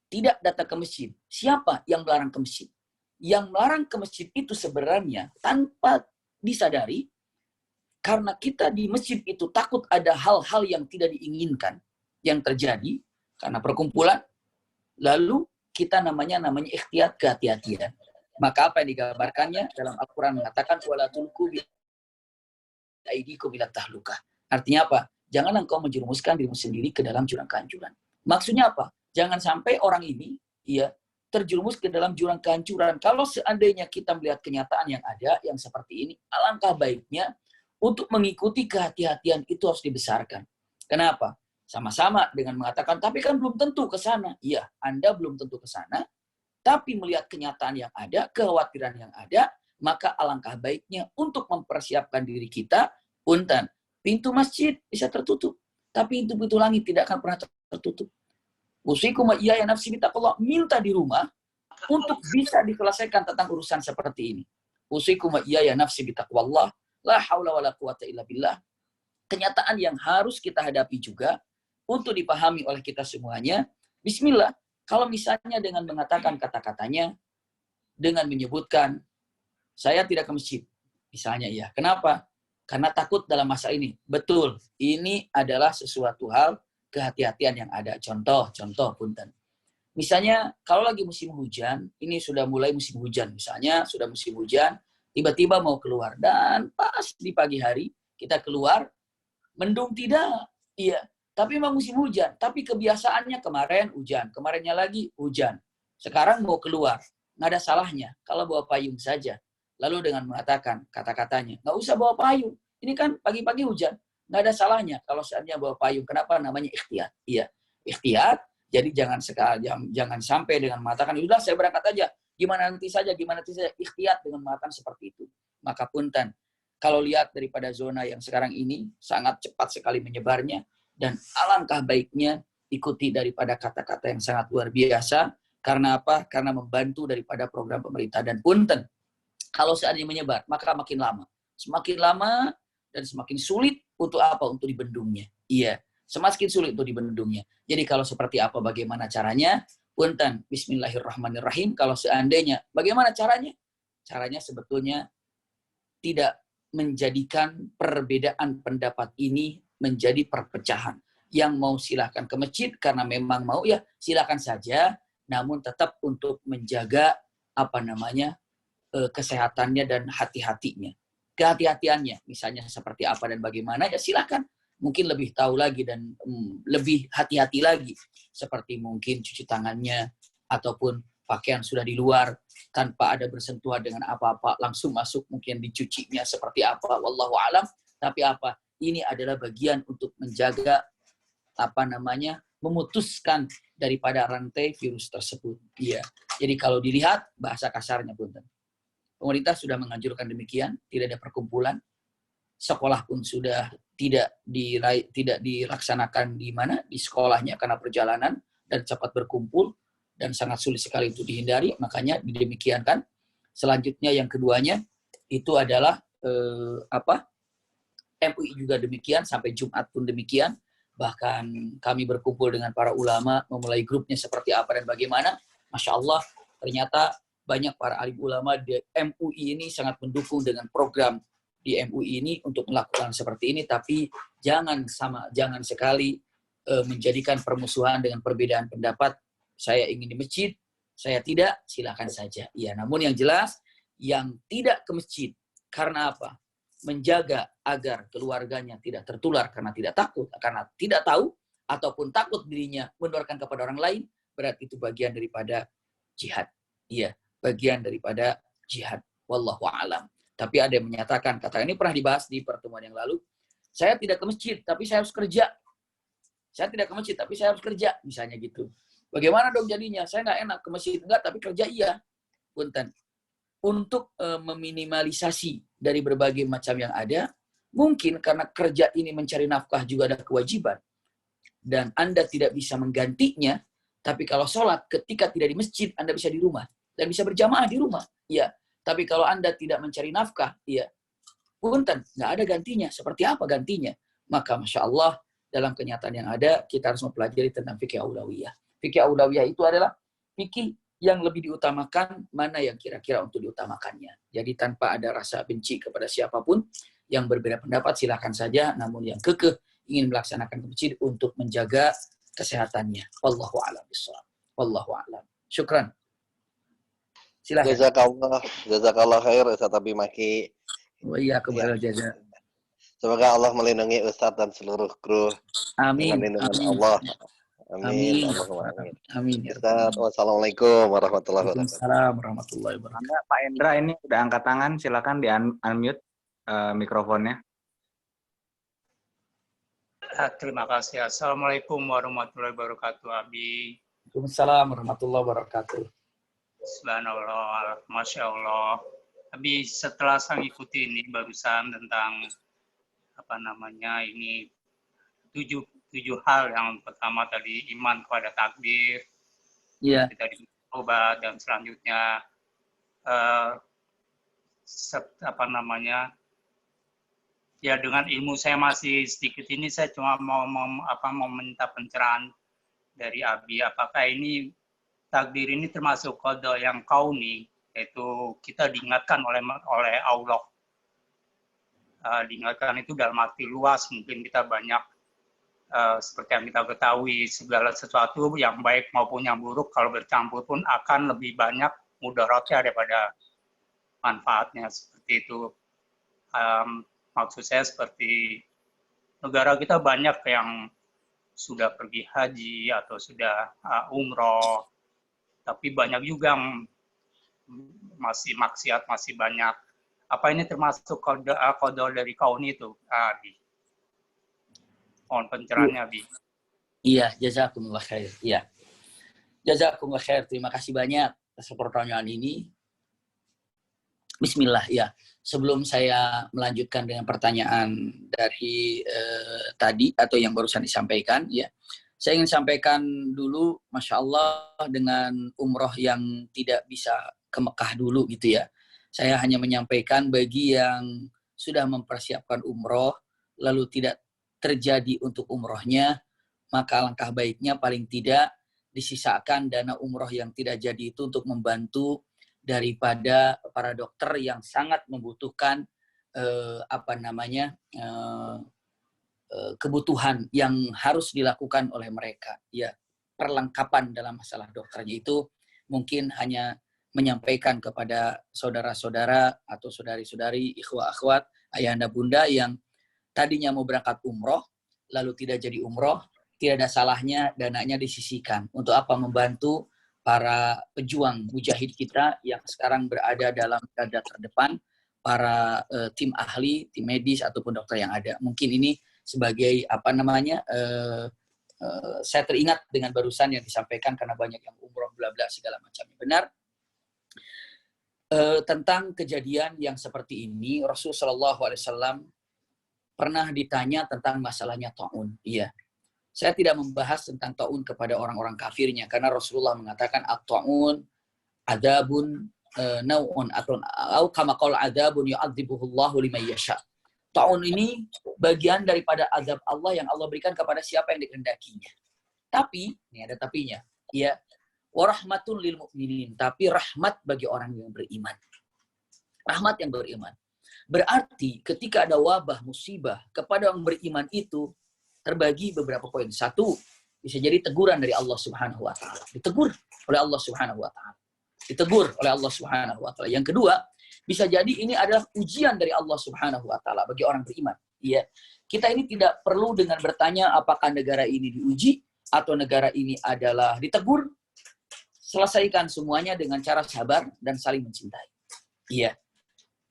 tidak datang ke masjid, siapa yang melarang ke masjid? Yang melarang ke masjid itu sebenarnya tanpa disadari, karena kita di masjid itu takut ada hal-hal yang tidak diinginkan yang terjadi karena perkumpulan, lalu kita namanya ikhtiyat, kehati-hatian. Maka apa yang digambarkannya dalam Al-Quran mengatakan wala tulqu bi aydikum ila tahlukah. Artinya apa? Jangan engkau menjerumuskan dirimu sendiri ke dalam jurang kehancuran. Maksudnya apa? Jangan sampai orang ini terjerumus ke dalam jurang kehancuran. Kalau seandainya kita melihat kenyataan yang ada yang seperti ini, alangkah baiknya untuk mengikuti kehati-hatian itu harus dibesarkan. Kenapa? Sama-sama dengan mengatakan, tapi kan belum tentu ke sana. Iya, Anda belum tentu ke sana, tapi melihat kenyataan yang ada, kekhawatiran yang ada, maka alangkah baiknya untuk mempersiapkan diri kita, punten, pintu masjid bisa tertutup, tapi pintu langit tidak akan pernah tertutup. Usikum wa iyaya nafsi bitaqwallah, minta di rumah untuk bisa diselesaikan tentang urusan seperti ini. Usikum wa iyaya nafsi bitaqwallah, la haula wala quwata illa billah. Kenyataan yang harus kita hadapi juga untuk dipahami oleh kita semuanya. Bismillah, kalau misalnya dengan mengatakan kata-katanya, dengan menyebutkan, saya tidak ke masjid. Misalnya ya. Kenapa? Karena takut dalam masa ini. Betul, ini adalah sesuatu hal kehati-hatian yang ada. Contoh punten. Misalnya, kalau lagi musim hujan, ini sudah mulai musim hujan. Misalnya, sudah musim hujan, tiba-tiba mau keluar. Dan pas di pagi hari, kita keluar, mendung tidak. Iya, tapi memang musim hujan. Tapi kebiasaannya kemarin hujan, kemarinnya lagi hujan. Sekarang mau keluar, nggak ada salahnya kalau bawa payung saja. Lalu dengan mengatakan kata-katanya, nggak usah bawa payung. Ini kan pagi-pagi hujan. Nggak ada salahnya kalau seandainya bawa payung. Kenapa? Namanya ikhtiyat. Iya, ikhtiyat. Jadi jangan sampai dengan mengatakan, udah saya berangkat aja. Gimana nanti saja. Ikhtiyat dengan mengatakan seperti itu. Maka punten, kalau lihat daripada zona yang sekarang ini, sangat cepat sekali menyebarnya. Dan alangkah baiknya ikuti daripada kata-kata yang sangat luar biasa. Karena apa? Karena membantu daripada program pemerintah. Dan punten, kalau seandainya menyebar, maka makin lama. Semakin lama dan semakin sulit untuk apa? Untuk dibendungnya. Iya, semakin sulit untuk dibendungnya. Jadi kalau seperti apa, bagaimana caranya? Punten, bismillahirrahmanirrahim. Kalau seandainya, bagaimana caranya? Caranya sebetulnya tidak menjadikan perbedaan pendapat ini menjadi perpecahan. Yang mau silahkan ke masjid karena memang mau, ya silahkan saja. Namun tetap untuk menjaga kesehatannya dan hati-hatinya. Kehati-hatiannya, misalnya seperti apa dan bagaimana, ya silahkan. Mungkin lebih tahu lagi dan lebih hati-hati lagi. Seperti mungkin cuci tangannya, ataupun pakaian sudah di luar, tanpa ada bersentuhan dengan apa-apa, langsung masuk mungkin dicucinya seperti apa, wallahu alam. Tapi apa? Ini adalah bagian untuk menjaga memutuskan daripada rantai virus tersebut. Iya. Jadi kalau dilihat bahasa kasarnya pun, pemerintah sudah menganjurkan demikian, tidak ada perkumpulan. Sekolah pun sudah tidak dilaksanakan di sekolahnya karena perjalanan dan cepat berkumpul dan sangat sulit sekali untuk dihindari. Makanya didemikiankan. Selanjutnya yang keduanya itu adalah MUI juga demikian, sampai Jumat pun demikian. Bahkan kami berkumpul dengan para ulama, memulai grupnya seperti apa dan bagaimana. Masya Allah, ternyata banyak para alim ulama di MUI ini sangat mendukung dengan program di MUI ini untuk melakukan seperti ini. Tapi jangan sekali menjadikan permusuhan dengan perbedaan pendapat. Saya ingin di masjid, saya tidak, silakan saja. Ya, namun yang jelas, yang tidak ke masjid karena apa? Menjaga agar keluarganya tidak tertular karena tidak takut, karena tidak tahu, ataupun takut dirinya menularkan kepada orang lain, berarti itu bagian daripada jihad. Iya, bagian daripada jihad. Wallahu a'lam. Tapi ada yang menyatakan, kata ini pernah dibahas di pertemuan yang lalu, saya tidak ke masjid, tapi saya harus kerja. Saya tidak ke masjid, tapi saya harus kerja. Misalnya gitu. Bagaimana dong jadinya? Saya nggak enak ke masjid, enggak, tapi kerja iya. Punten. Untuk meminimalisasi dari berbagai macam yang ada, mungkin karena kerja ini mencari nafkah juga ada kewajiban, dan Anda tidak bisa menggantinya, tapi kalau sholat ketika tidak di masjid, Anda bisa di rumah, dan bisa berjamaah di rumah. Ya. Tapi kalau Anda tidak mencari nafkah, ya, punten, nggak ada gantinya. Seperti apa gantinya? Maka Masya Allah, dalam kenyataan yang ada, kita harus mempelajari tentang fikih aulawiyah. Fikih aulawiyah itu adalah fikih yang lebih diutamakan, mana yang kira-kira untuk diutamakannya. Jadi tanpa ada rasa benci kepada siapapun, yang berbeda pendapat silakan saja, namun yang kekeh ingin melaksanakan ke masjid untuk menjaga kesehatannya. Wallahu a'lam bishawab. Wallahu a'lam. Syukran. Silakan. Jazakallah khair Ustaz Abi Maki. Wa iyyakum Ya. jaza. Semoga Allah melindungi Ustaz dan seluruh kru Amin. dengan lindungan Amin. Allah. Amin. Amin. Allahumma amin. Amin. Ustaz, wassalamualaikum warahmatullahi wabarakatuh. Waalaikumsalam warahmatullahi wabarakatuh. Anda, Pak Endra ini udah angkat tangan, silakan di unmute mikrofonnya. Terima kasih. Assalamualaikum warahmatullahi wabarakatuh, Abi. Waalaikumsalam warahmatullahi wabarakatuh. Subhanallah, Masya Allah. Abi, setelah saya ikuti ini barusan tentang ini tujuh hal. Yang pertama tadi iman kepada takdir, Iya. tadi obat, dan selanjutnya ya dengan ilmu saya masih sedikit ini, saya cuma mau minta pencerahan dari Abi. Apakah ini takdir ini termasuk qada yang kauni, yaitu kita diingatkan oleh Allah. Diingatkan itu dalam arti luas, mungkin kita banyak seperti yang kita ketahui, segala sesuatu yang baik maupun yang buruk kalau bercampur pun akan lebih banyak mudaratnya daripada manfaatnya, seperti itu. Maksud saya seperti negara kita banyak yang sudah pergi haji atau sudah umroh, tapi banyak juga yang masih maksiat, masih banyak. Apa ini termasuk qada dari kauni itu, Abi? Mohon pencerahannya, Abi. Iya, jazakumullah khair. Iya. Jazakumullah khair. Terima kasih banyak atas pertanyaan ini. Bismillah, ya. Sebelum saya melanjutkan dengan pertanyaan dari tadi atau yang barusan disampaikan, ya, saya ingin sampaikan dulu, masya Allah, dengan umroh yang tidak bisa ke Mekah dulu, gitu ya. Saya hanya menyampaikan bagi yang sudah mempersiapkan umroh, lalu tidak terjadi untuk umrohnya, maka langkah baiknya paling tidak disisakan dana umroh yang tidak jadi itu untuk membantu daripada para dokter yang sangat membutuhkan kebutuhan yang harus dilakukan oleh mereka. Ya, perlengkapan dalam masalah dokternya itu mungkin hanya menyampaikan kepada saudara-saudara atau saudari-saudari, ikhwah-akhwat, ayahanda bunda yang tadinya mau berangkat umroh, lalu tidak jadi umroh, tidak ada salahnya dananya disisihkan. Untuk apa? Membantu para pejuang mujahid kita yang sekarang berada dalam garda terdepan, para tim ahli, tim medis ataupun dokter yang ada. Mungkin ini sebagai saya teringat dengan barusan yang disampaikan karena banyak yang umroh bla bla segala macam. Benar. Tentang kejadian yang seperti ini, Rasulullah SAW pernah ditanya tentang masalahnya ta'un. Iya. Saya tidak membahas tentang ta'un kepada orang-orang kafirnya karena Rasulullah mengatakan at-ta'un adzabun nau'un atau kama qala adzabun yu'adzibuhullahu liman yasha. Ta'un ini bagian daripada azab Allah yang Allah berikan kepada siapa yang dikehendakinya. Tapi, ini ada tapinya, ya, wa rahmatun lil mu'minin, tapi rahmat bagi orang yang beriman. Rahmat yang beriman. Berarti ketika ada wabah musibah kepada orang beriman itu terbagi beberapa poin. Satu, bisa jadi teguran dari Allah Subhanahu wa taala. Ditegur oleh Allah Subhanahu wa taala. Ditegur oleh Allah Subhanahu wa taala. Yang kedua, bisa jadi ini adalah ujian dari Allah Subhanahu wa taala bagi orang beriman. Iya. Kita ini tidak perlu dengan bertanya apakah negara ini diuji atau negara ini adalah ditegur. Selesaikan semuanya dengan cara sabar dan saling mencintai. Iya.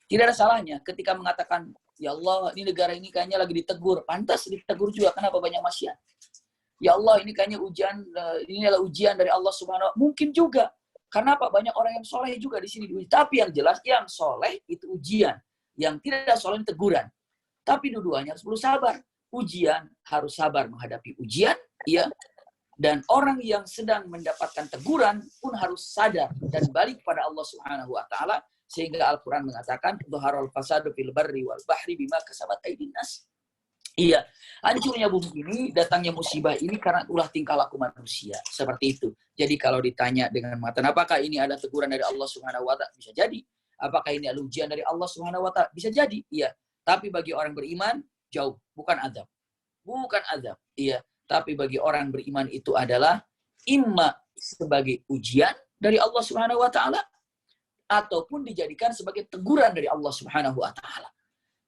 Tidak ada salahnya ketika mengatakan, ya Allah, ini negara ini kayaknya lagi ditegur. Pantas ditegur juga. Kenapa banyak maksiat? Ya Allah, ini kayaknya ini adalah ujian dari Allah Subhanahu wa taala. Mungkin juga. Karena apa? Banyak orang yang soleh juga di sini. Tapi yang jelas, yang soleh itu ujian. Yang tidak soleh teguran. Tapi dua-duanya harus perlu sabar. Ujian harus sabar menghadapi ujian. Ya. Dan orang yang sedang mendapatkan teguran pun harus sadar dan balik pada Allah Subhanahu wa taala. Sehingga Al-Quran mengatakan, Dhuharul fasadu fil barri wal bahri bima kasabat aydin nas. Iya, hancurnya bumi ini, datangnya musibah ini karena ulah tingkah laku manusia. Seperti itu. Jadi kalau ditanya dengan mengatakan, apakah ini ada teguran dari Allah Subhanahu wa ta'ala? Bisa jadi. Apakah ini ada ujian dari Allah Subhanahu wa ta'ala? Bisa jadi. Iya. Tapi bagi orang beriman, jauh. Bukan azab. Bukan azab. Iya. Tapi bagi orang beriman itu adalah imma sebagai ujian dari Allah Subhanahu wa ta'ala, ataupun dijadikan sebagai teguran dari Allah Subhanahu wa taala.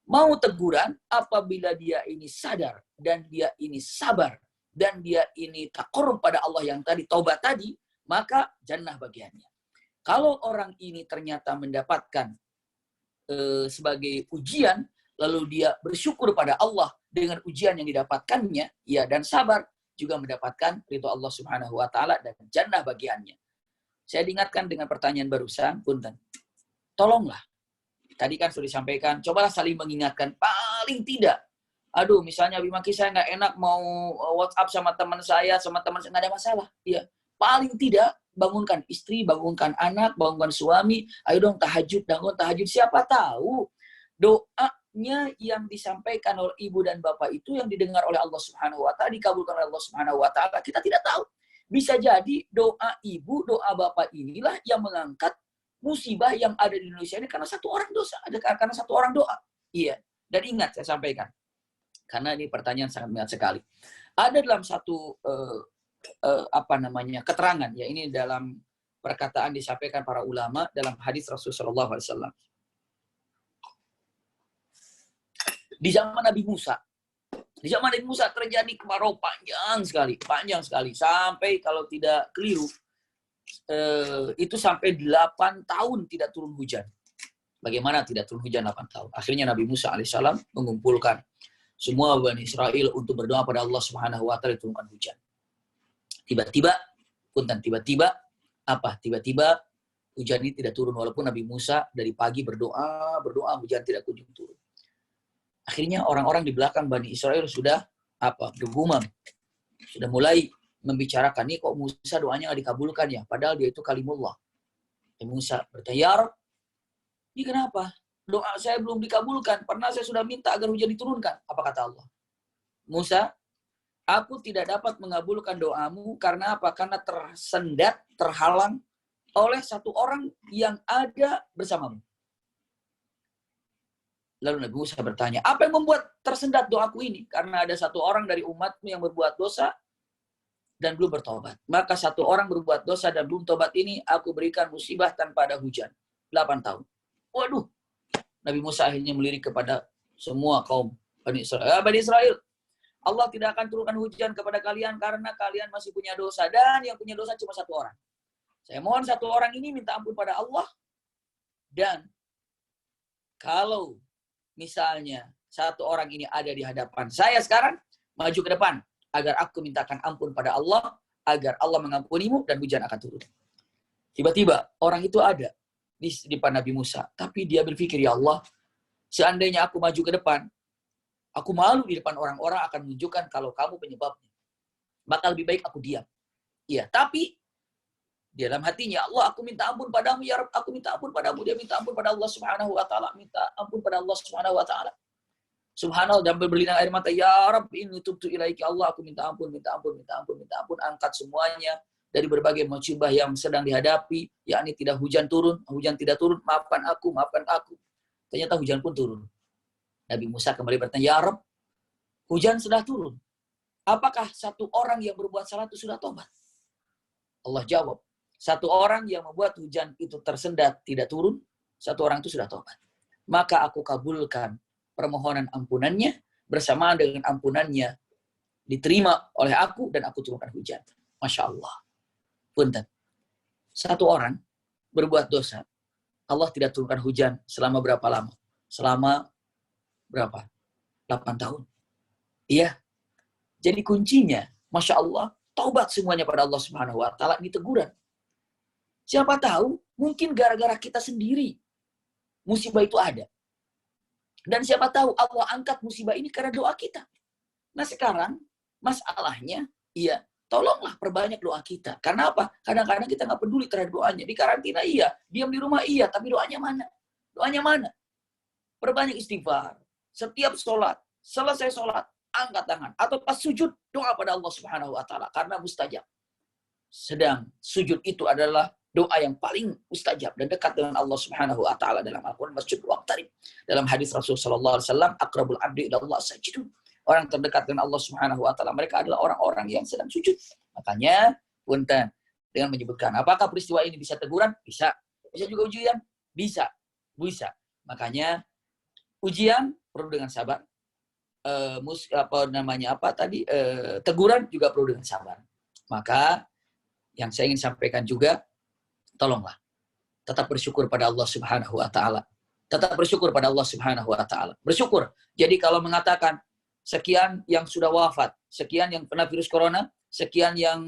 Mau teguran apabila dia ini sadar dan dia ini sabar dan dia ini taqarrub pada Allah yang tadi taubat tadi, maka jannah bagiannya. Kalau orang ini ternyata mendapatkan sebagai ujian, lalu dia bersyukur pada Allah dengan ujian yang didapatkannya, ya, dan sabar, juga mendapatkan ridho Allah Subhanahu wa taala dan jannah bagiannya. Saya diingatkan dengan pertanyaan barusan, punten. Tolonglah. Tadi kan sudah disampaikan, cobalah saling mengingatkan. Paling tidak, Aduh, misalnya Abi Maki saya nggak enak mau WhatsApp sama teman saya nggak ada masalah. Iya. Paling tidak bangunkan istri, bangunkan anak, bangunkan suami. Ayo dong tahajud, bangun tahajud. Siapa tahu doanya yang disampaikan oleh ibu dan bapak itu yang didengar oleh Allah Subhanahu wa taala, dikabulkan oleh Allah Subhanahu wa taala. Kita tidak tahu. Bisa jadi doa ibu, doa bapak inilah yang mengangkat musibah yang ada di Indonesia ini karena satu orang dosa, karena satu orang doa. Iya. Dan ingat saya sampaikan, karena ini pertanyaan sangat menarik sekali. Ada dalam satu keterangan, ya ini dalam perkataan disampaikan para ulama dalam hadis Rasulullah SAW. Di zaman Nabi Musa terjadi kemarau panjang sekali sampai kalau tidak keliru itu sampai 8 tahun tidak turun hujan. Bagaimana tidak turun hujan 8 tahun? Akhirnya Nabi Musa alaihissalam mengumpulkan semua Bani Israel untuk berdoa pada Allah Subhanahu wa taala turunkan hujan. Tiba-tiba hujan ini tidak turun walaupun Nabi Musa dari pagi berdoa hujan tidak kunjung turun. Akhirnya orang-orang di belakang Bani Israel sudah bergumam. Sudah mulai membicarakan, nih kok Musa doanya nggak dikabulkan ya? Padahal dia itu kalimullah. Musa bertanya, ya Rabb, ini kenapa? Doa saya belum dikabulkan. Pernah saya sudah minta agar hujan diturunkan. Apa kata Allah? Musa, aku tidak dapat mengabulkan doamu karena apa? Karena tersendat, terhalang oleh satu orang yang ada bersamamu. Lalu Nabi Musa bertanya, apa yang membuat tersendat doaku ini? Karena ada satu orang dari umatmu yang berbuat dosa dan belum bertobat. Maka satu orang berbuat dosa dan belum tobat ini, aku berikan musibah tanpa ada hujan. 8 tahun. Waduh. Nabi Musa akhirnya melirik kepada semua kaum Bani Israel. Bani Israel, Allah tidak akan turunkan hujan kepada kalian karena kalian masih punya dosa. Dan yang punya dosa cuma satu orang. Saya mohon satu orang ini minta ampun pada Allah. Dan kalau misalnya satu orang ini ada di hadapan saya sekarang, maju ke depan agar aku mintakan ampun pada Allah, agar Allah mengampunimu dan hujan akan turun. Tiba-tiba orang itu ada di depan Nabi Musa, tapi dia berpikir, ya Allah, seandainya aku maju ke depan, aku malu di depan orang-orang akan menunjukkan kalau kamu penyebabnya. Maka lebih baik aku diam. Iya, tapi di dalam hatinya, Allah, aku minta ampun padamu, ya Rabb, aku minta ampun padamu. Dia minta ampun pada Allah Subhanahu wa taala, minta ampun pada Allah Subhanahu wa taala. Subhanallah, dan berlinang air mata, ya Rabb, inni tubtu ilaika, Allah, aku minta ampun, angkat semuanya dari berbagai musibah yang sedang dihadapi, yakni tidak hujan tidak turun, maafkan aku. Ternyata hujan pun turun. Nabi Musa kembali bertanya, ya Rabb, hujan sudah turun. Apakah satu orang yang berbuat salah itu sudah tobat? Allah jawab, satu orang yang membuat hujan itu tersendat tidak turun, satu orang itu sudah tobat. Maka aku kabulkan permohonan ampunannya, bersamaan dengan ampunannya diterima oleh aku dan aku turunkan hujan. Masya Allah. Punten. Satu orang berbuat dosa, Allah tidak turunkan hujan selama berapa lama? Selama berapa? 8 tahun. Iya. Jadi kuncinya, Masya Allah, taubat semuanya pada Allah Subhanahu wa taala, ini teguran. Siapa tahu, mungkin gara-gara kita sendiri musibah itu ada. Dan siapa tahu Allah angkat musibah ini karena doa kita. Nah sekarang, masalahnya, iya, tolonglah perbanyak doa kita. Karena apa? Kadang-kadang kita nggak peduli terhadap doanya. Di karantina iya, diam di rumah iya, tapi doanya mana? Doanya mana? Perbanyak istighfar. Setiap sholat, selesai sholat, angkat tangan. Atau pas sujud, doa pada Allah Subhanahu wa taala. Karena mustajab. Sedang sujud itu adalah doa yang paling mustajab dan dekat dengan Allah Subhanahu wa taala dalam Al-Qur'an, masjid waqtarib. Dalam hadis Rasul sallallahu alaihi wasallam, aqrabul abdi ila Allah sajidun. Orang terdekat dengan Allah Subhanahu wa taala mereka adalah orang-orang yang sedang sujud. Makanya, punten dengan menyebutkan apakah peristiwa ini bisa teguran? Bisa. Bisa juga ujian? Bisa. Makanya ujian perlu dengan sabar. Teguran juga perlu dengan sabar. Maka yang saya ingin sampaikan juga, tolonglah tetap bersyukur pada Allah Subhanahu wa taala. Tetap bersyukur pada Allah Subhanahu wa taala. Bersyukur. Jadi kalau mengatakan sekian yang sudah wafat, sekian yang kena virus corona, sekian yang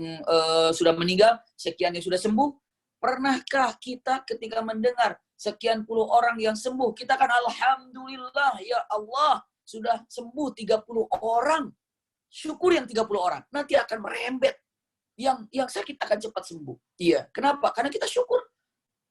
sudah meninggal, sekian yang sudah sembuh, pernahkah kita ketika mendengar sekian puluh orang yang sembuh, kita kan alhamdulillah ya Allah, sudah sembuh 30 orang. Syukur yang 30 orang. Nanti akan merembet. Yang sakit akan cepat sembuh. Iya. Kenapa? Karena kita syukur.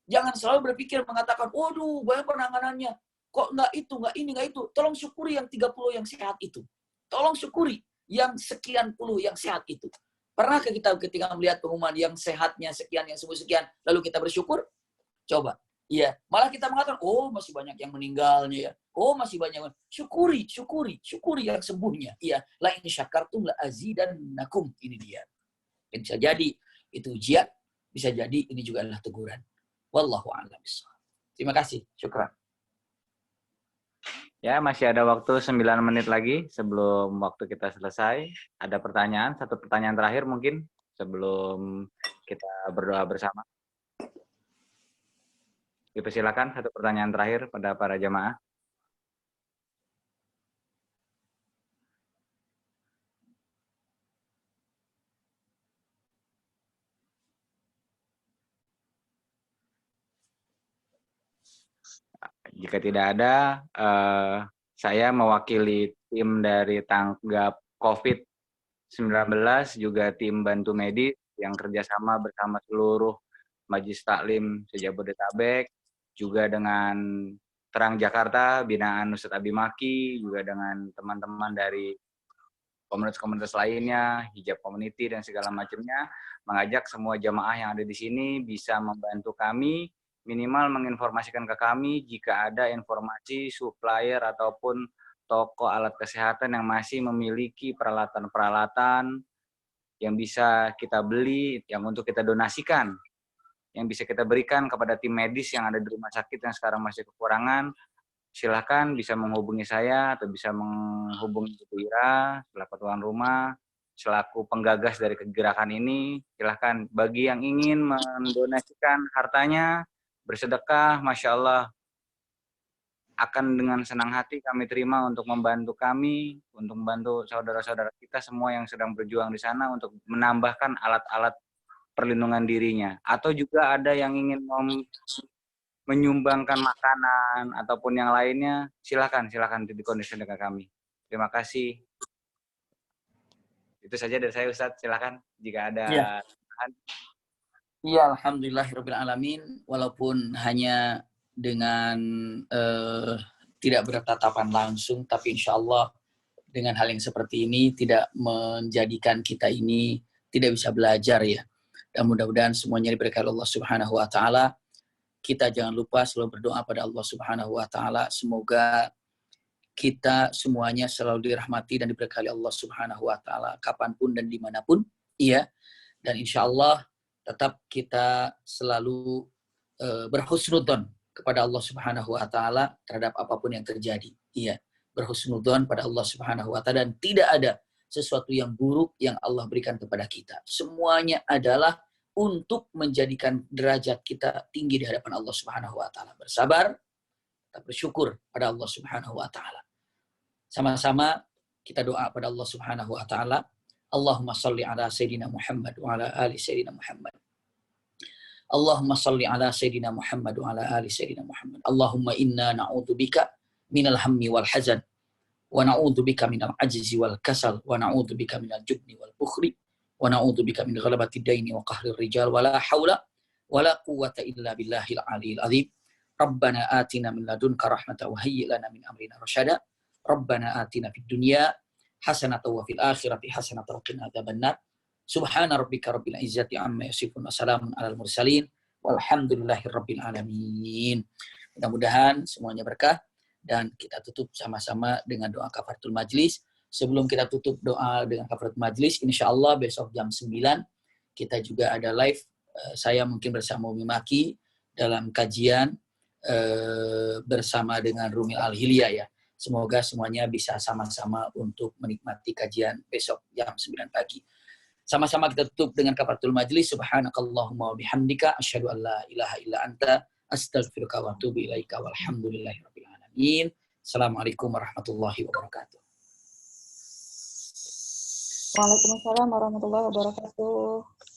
Jangan selalu berpikir mengatakan, waduh, banyak penanganannya. Kok nggak itu, nggak ini, nggak itu. Tolong syukuri yang 30 yang sehat itu. Tolong syukuri yang sekian puluh yang sehat itu. Pernahkah kita ketika melihat pengumuman yang sehatnya sekian, yang sembuh sekian, lalu kita bersyukur? Coba. Iya. Malah kita mengatakan, oh masih banyak yang meninggalnya ya. Oh masih banyak. Syukuri yang sembuhnya. Iya. La in syakartum la azidannakum. Ini dia. Bisa jadi itu ujian, bisa jadi ini juga adalah teguran. Wallahu a'lam bishawab. Terima kasih. Syukran. Ya, masih ada waktu 9 menit lagi sebelum waktu kita selesai. Ada pertanyaan, satu pertanyaan terakhir mungkin sebelum kita berdoa bersama. Dipersilakan satu pertanyaan terakhir pada para jamaah. Jika tidak ada, saya mewakili tim dari tanggap COVID-19, juga tim bantu medis yang kerjasama bersama seluruh Majelis Taklim se-Jabodetabek, juga dengan Terang Jakarta, binaan Ustadz Abi Maki, juga dengan teman-teman dari komunitas-komunitas lainnya, hijab community dan segala macamnya, mengajak semua jamaah yang ada di sini bisa membantu kami, minimal menginformasikan ke kami jika ada informasi supplier ataupun toko alat kesehatan yang masih memiliki peralatan-peralatan yang bisa kita beli, yang untuk kita donasikan, yang bisa kita berikan kepada tim medis yang ada di rumah sakit yang sekarang masih kekurangan. Silahkan bisa menghubungi saya atau bisa menghubungi Ibu Ira selaku tuan rumah, selaku penggagas dari gerakan ini. Silahkan bagi yang ingin mendonasikan hartanya, bersedekah, Masya Allah, akan dengan senang hati kami terima untuk membantu kami, untuk membantu saudara-saudara kita semua yang sedang berjuang di sana untuk menambahkan alat-alat perlindungan dirinya. Atau juga ada yang ingin menyumbangkan makanan ataupun yang lainnya, silakan dikondisikan dengan kami. Terima kasih. Itu saja dari saya, Ustadz. Silakan jika ada. Iya, alhamdulillahirabbil alamin. Walaupun hanya dengan tidak bertatapan langsung, tapi insya Allah dengan hal yang seperti ini tidak menjadikan kita ini tidak bisa belajar ya. Dan mudah-mudahan semuanya diberkahi Allah Subhanahu wa taala. Kita jangan lupa selalu berdoa pada Allah Subhanahu wa taala, semoga kita semuanya selalu dirahmati dan diberkahi Allah Subhanahu wa taala kapanpun dan dimanapun. Iya. Dan insya Allah tetap kita selalu berhusnudzon kepada Allah Subhanahu wa taala terhadap apapun yang terjadi. Iya. Berhusnudzon pada Allah Subhanahu wa taala dan tidak ada sesuatu yang buruk yang Allah berikan kepada kita. Semuanya adalah untuk menjadikan derajat kita tinggi di hadapan Allah Subhanahu wa taala. Bersabar, kita bersyukur pada Allah Subhanahu wa taala. Sama-sama kita doa pada Allah Subhanahu wa taala. Allahumma shalli ala sayyidina Muhammad wa ala ali sayyidina Muhammad. Allahumma shalli ala sayyidina Muhammad wa ala ali sayyidina Muhammad. Allahumma inna na'udzubika minal hammi wal hazan wa na'udzubika minal ajzi wal kasal wa na'udzubika minal jubni wal bukhli wa na'udzubika min ghalabati daini wa qahrir rijal wa la haula wa la quwwata illa billahil aliyil azim. Rabbana atina min ladunka rahmatan wa hayyi lana min amrina rasyada. Rabbana atina fid dunya hasanatan wa fil akhirati hasanatan wa qina adzabannar. Subhana rabbika rabbil izzati amma yasifun wa salamun alal mursalin walhamdulillahi rabbil alamin. Mudah-mudahan semuanya berkah dan kita tutup sama-sama dengan doa kafaratul majlis. Sebelum kita tutup doa dengan kafaratul majlis, insyaallah besok jam 9 kita juga ada live. Saya mungkin bersama Umi Maki dalam kajian bersama dengan Rumil Al-Hilyah ya. Semoga semuanya bisa sama-sama untuk menikmati kajian besok jam 9 pagi. Sama-sama kita tutup dengan kafaratul majlis. Subhanakallahumma wa bihamdika asyhadu an la ilaha illa anta astaghfiruka wa atubu ilaika walhamdulillahirabbil alamin. Assalamualaikum warahmatullahi wabarakatuh. Waalaikumsalam warahmatullahi wabarakatuh.